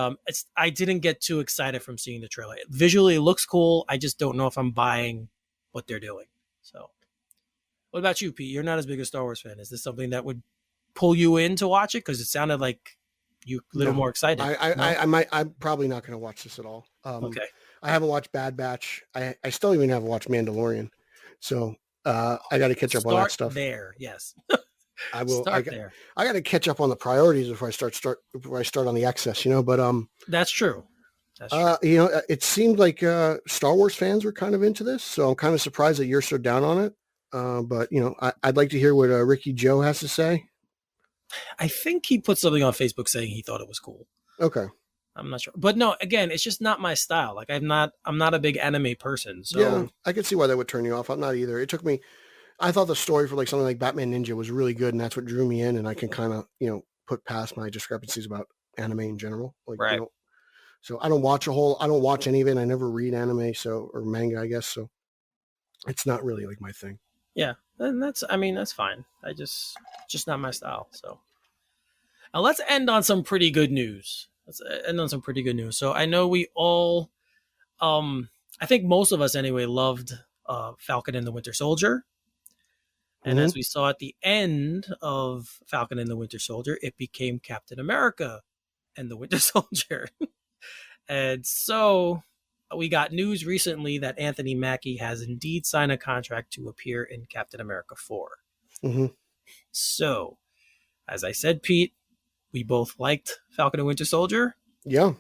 I didn't get too excited from seeing the trailer. Visually, it looks cool. I just don't know if I'm buying what they're doing. So, what about you, Pete? You're not as big a Star Wars fan. Is this something that would pull you in to watch it? Because it sounded like you a little more excited. I'm probably not going to watch this at all. Okay. I haven't watched Bad Batch. I still even haven't watched Mandalorian. So I got to catch up on that stuff. There, yes. I will. There. I got to catch up on the priorities before I start on the excess. But that's true. That's true. It seemed like Star Wars fans were kind of into this, so I'm kind of surprised that you're so down on it. But I'd like to hear what Ricky Joe has to say. I think he put something on Facebook saying he thought it was cool. Okay. I'm not sure, but no, again, it's just not my style. Like I'm not a big anime person. So yeah, I could see why that would turn you off. I'm not either. It took me. I thought the story for like something like Batman Ninja was really good, and that's what drew me in. And I can kind of put past my discrepancies about anime in general. Like right. So I don't watch any of it. I never read anime, or manga, I guess. So it's not really like my thing. Yeah, and that's fine. I just not my style. So now let's end on some pretty good news. So I know we all, I think most of us anyway, loved Falcon and the Winter Soldier. And as we saw at the end of Falcon and the Winter Soldier, it became Captain America and the Winter Soldier. And so we got news recently that Anthony Mackie has indeed signed a contract to appear in Captain America 4. Mm-hmm. So, as I said, Pete, we both liked Falcon and Winter Soldier. Yeah.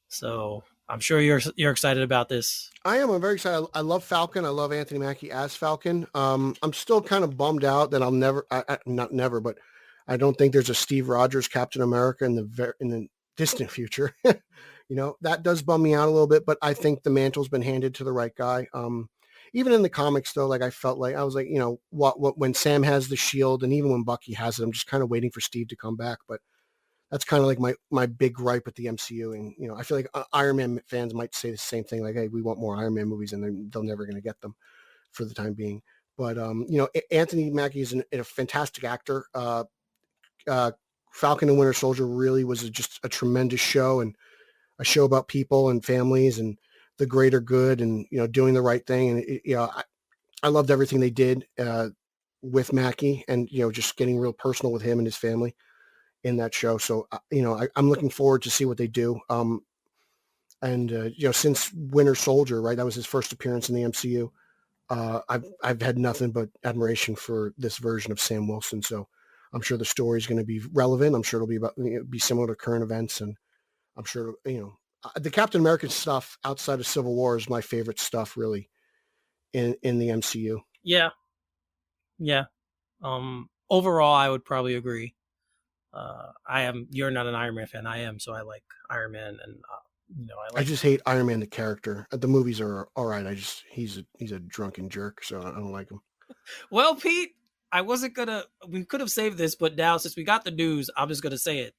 So I'm sure you're excited about this. I am. I'm very excited. I love Falcon. I love Anthony Mackie as Falcon. I'm still kind of bummed out that I'll never, not never, but I don't think there's a Steve Rogers Captain America in the distant future. That does bum me out a little bit, but I think the mantle's been handed to the right guy. Even in the comics though, like I felt like I was like, what when Sam has the shield and even when Bucky has it, I'm just kind of waiting for Steve to come back. But that's kind of like my big gripe with the MCU. And, I feel like Iron Man fans might say the same thing. Like, hey, we want more Iron Man movies and they're never going to get them for the time being. But, Anthony Mackie is a fantastic actor. Falcon and Winter Soldier really was just a tremendous show, and a show about people and families and the greater good and, doing the right thing. And, I loved everything they did with Mackie and, just getting real personal with him and his family in that show. So, I'm looking forward to see what they do. Since Winter Soldier, right, that was his first appearance in the MCU. I've had nothing but admiration for this version of Sam Wilson. So I'm sure the story is going to be relevant. I'm sure it'll be similar to current events. And I'm sure, the Captain American stuff outside of Civil War is my favorite stuff really in the MCU. Yeah. Yeah. Overall, I would probably agree. You're not an Iron Man fan. I am. So I like Iron Man and, I just hate Iron Man, the character. The movies are all right. He's a drunken jerk. So I don't like him. Well, Pete, we could have saved this, but now since we got the news, I'm just going to say it.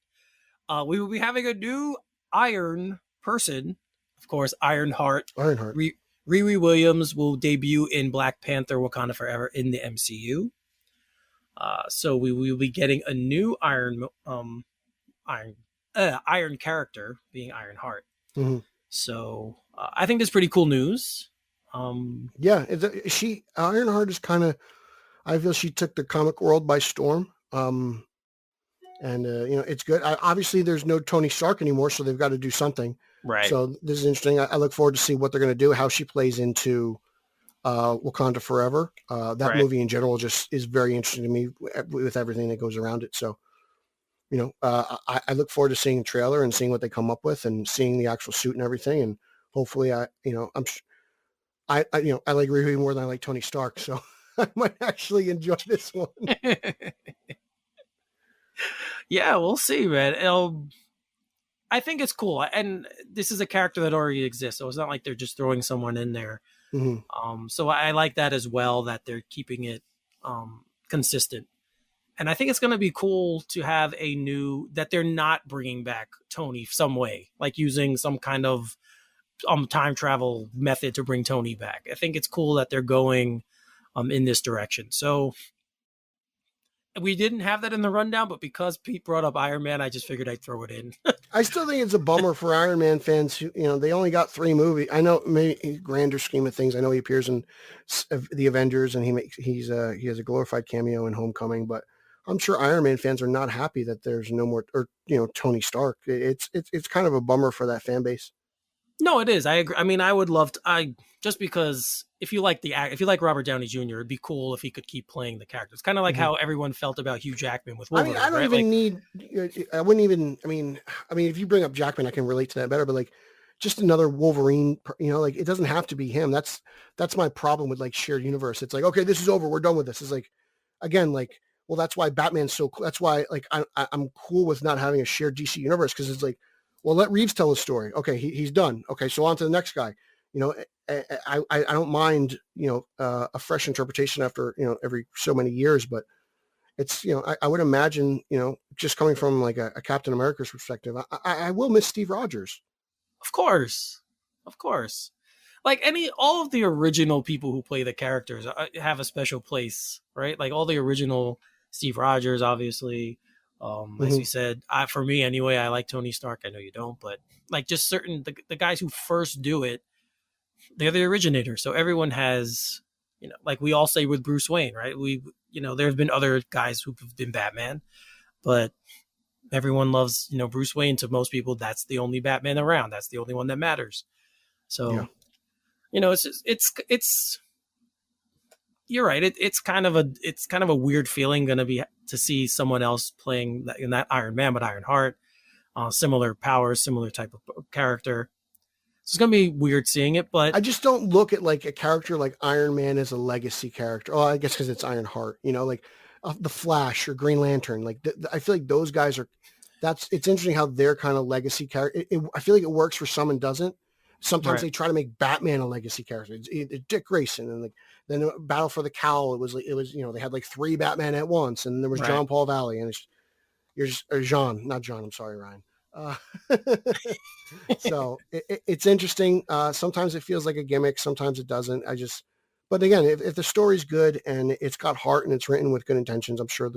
We will be having a new Iron person, of course, Ironheart. Riri Williams will debut in Black Panther: Wakanda Forever in the MCU. So we will be getting a new Iron character, being Ironheart. Mm-hmm. So I think that's pretty cool news. Yeah, Ironheart is kind of. I feel she took the comic world by storm. And, it's good. Obviously, there's no Tony Stark anymore, so they've got to do something. Right. So this is interesting. I look forward to see what they're going to do, how she plays into Wakanda Forever. That movie in general just is very interesting to me with everything that goes around it. So, I look forward to seeing the trailer and seeing what they come up with and seeing the actual suit and everything. And hopefully, I like Riri more than I like Tony Stark. So I might actually enjoy this one. Yeah, we'll see, man. I think it's cool, and this is a character that already exists, so it's not like they're just throwing someone in there. Mm-hmm. So I like that as well, that they're keeping it consistent, and I think it's going to be cool to have that they're not bringing back Tony some way, like using some kind of time travel method to bring Tony back. I think it's cool that they're going in this direction. So. We didn't have that in the rundown, but because Pete brought up Iron Man, I just figured I'd throw it in. I still think it's a bummer for Iron Man fans who, they only got 3 movies. I know, maybe grander scheme of things, I know he appears in the Avengers and he has a glorified cameo in Homecoming, but I'm sure Iron Man fans are not happy that there's no more, or Tony Stark. It's kind of a bummer for that fan base. No, it is. I agree. I mean, I would love to. Just because if you like Robert Downey Jr., it'd be cool if he could keep playing the character. It's kind of like how everyone felt about Hugh Jackman with Wolverine. I don't even need. I wouldn't even. I mean, if you bring up Jackman, I can relate to that better. But like, just another Wolverine, like it doesn't have to be him. That's my problem with like shared universe. It's like, okay, this is over. We're done with this. It's like, again, like, well, that's why Batman's so cool. That's why like I'm cool with not having a shared DC universe. Cause it's like, well, let Reeves tell his story. Okay. He's done. Okay. So on to the next guy. I don't mind, a fresh interpretation after, every so many years, but it's, I would imagine, just coming from like a Captain America's perspective, I will miss Steve Rogers. Of course. Like all of the original people who play the characters have a special place, right? Like all the original Steve Rogers, obviously. As you said, for me anyway, I like Tony Stark. I know you don't, but like just certain, the guys who first do it, they're the originator. So everyone has, like we all say with Bruce Wayne, right? There have been other guys who've been Batman, but everyone loves, Bruce Wayne. To most people, that's the only Batman around. That's the only one that matters. So, it's you're right. It's kind of a weird feeling going to be to see someone else playing in that Iron Man, but Ironheart, similar powers, similar type of character. So it's going to be weird seeing it, but I just don't look at like a character like Iron Man as a legacy character. Oh, I guess because it's Ironheart, like the Flash or Green Lantern. Like I feel like those guys are. It's interesting how they're kind of legacy character. I feel like it works for some and doesn't. Sometimes they try to make Batman a legacy character. It's Dick Grayson, and like then Battle for the Cowl. It was they had like 3 Batman at once, and there was John Paul Valley, and you're just Jean, not John. I'm sorry, Ryan. So it's interesting. Sometimes it feels like a gimmick. Sometimes it doesn't. But again, if the story's good and it's got heart and it's written with good intentions, I'm sure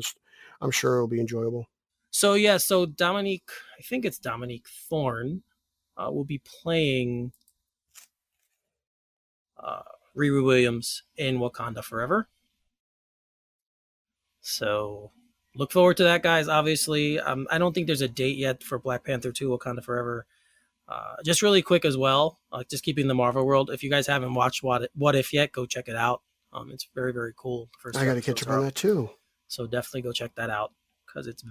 it'll be enjoyable. So Dominique, I think it's Dominique Thorne, will be playing Riri Williams in Wakanda Forever. So look forward to that, guys. Obviously, I don't think there's a date yet for Black Panther 2 Wakanda Forever. Just really quick as well, just keeping the Marvel world. If you guys haven't watched What If yet, go check it out. It's very, very cool. I got to catch up on that too. So definitely go check that out because it's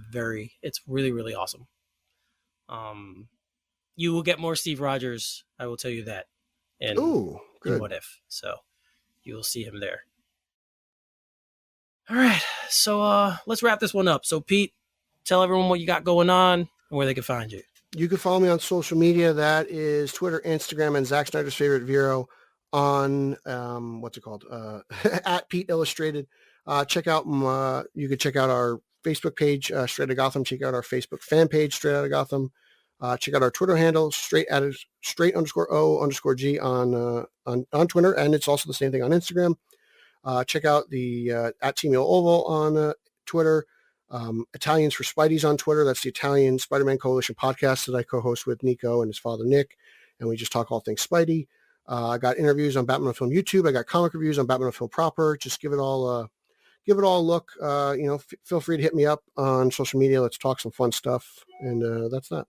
really, really awesome. You will get more Steve Rogers, I will tell you that. In What If. So you will see him there. All right. So let's wrap this one up. So Pete, tell everyone what you got going on and where they can find you. You can follow me on social media. That is Twitter, Instagram, and Zack Snyder's favorite Vero on what's it called? At Pete Illustrated. You can check out our Facebook page, Straight Outta Gotham. Check out our Facebook fan page, Straight Outta Gotham. Check out our Twitter handle, straight_O_G on Twitter, and it's also the same thing on Instagram. Check out the at Team Oval on Twitter. Italians for Spidey's on Twitter. That's the Italian Spider-Man Coalition podcast that I co-host with Nico and his father Nick, and we just talk all things Spidey. I got interviews on Batman on Film YouTube. I got comic reviews on Batman on Film proper. Just give it all a look. Feel free to hit me up on social media. Let's talk some fun stuff, and that's that.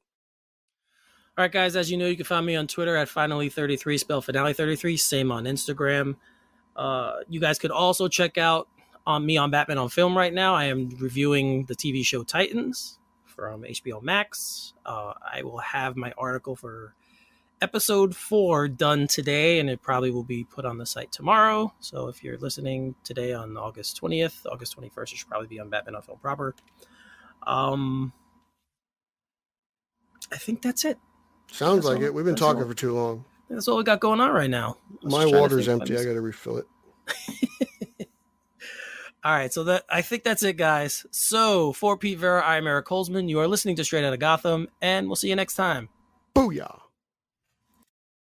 All right, guys, as you know, you can find me on Twitter at Finally33, spell Finale33, same on Instagram. You guys could also check out me on Batman on Film right now. I am reviewing the TV show Titans from HBO Max. I will have my article for episode 4 done today, and it probably will be put on the site tomorrow. So if you're listening today on August 20th, August 21st, it should probably be on Batman on Film proper. I think that's it. Sounds like it. We've been talking for too long. That's all we got going on right now. My water's empty. I got to refill it. All right, so I think that's it, guys. So for Pete Vera, I'm Eric Holzman. You are listening to Straight Outta Gotham, and we'll see you next time. Booyah.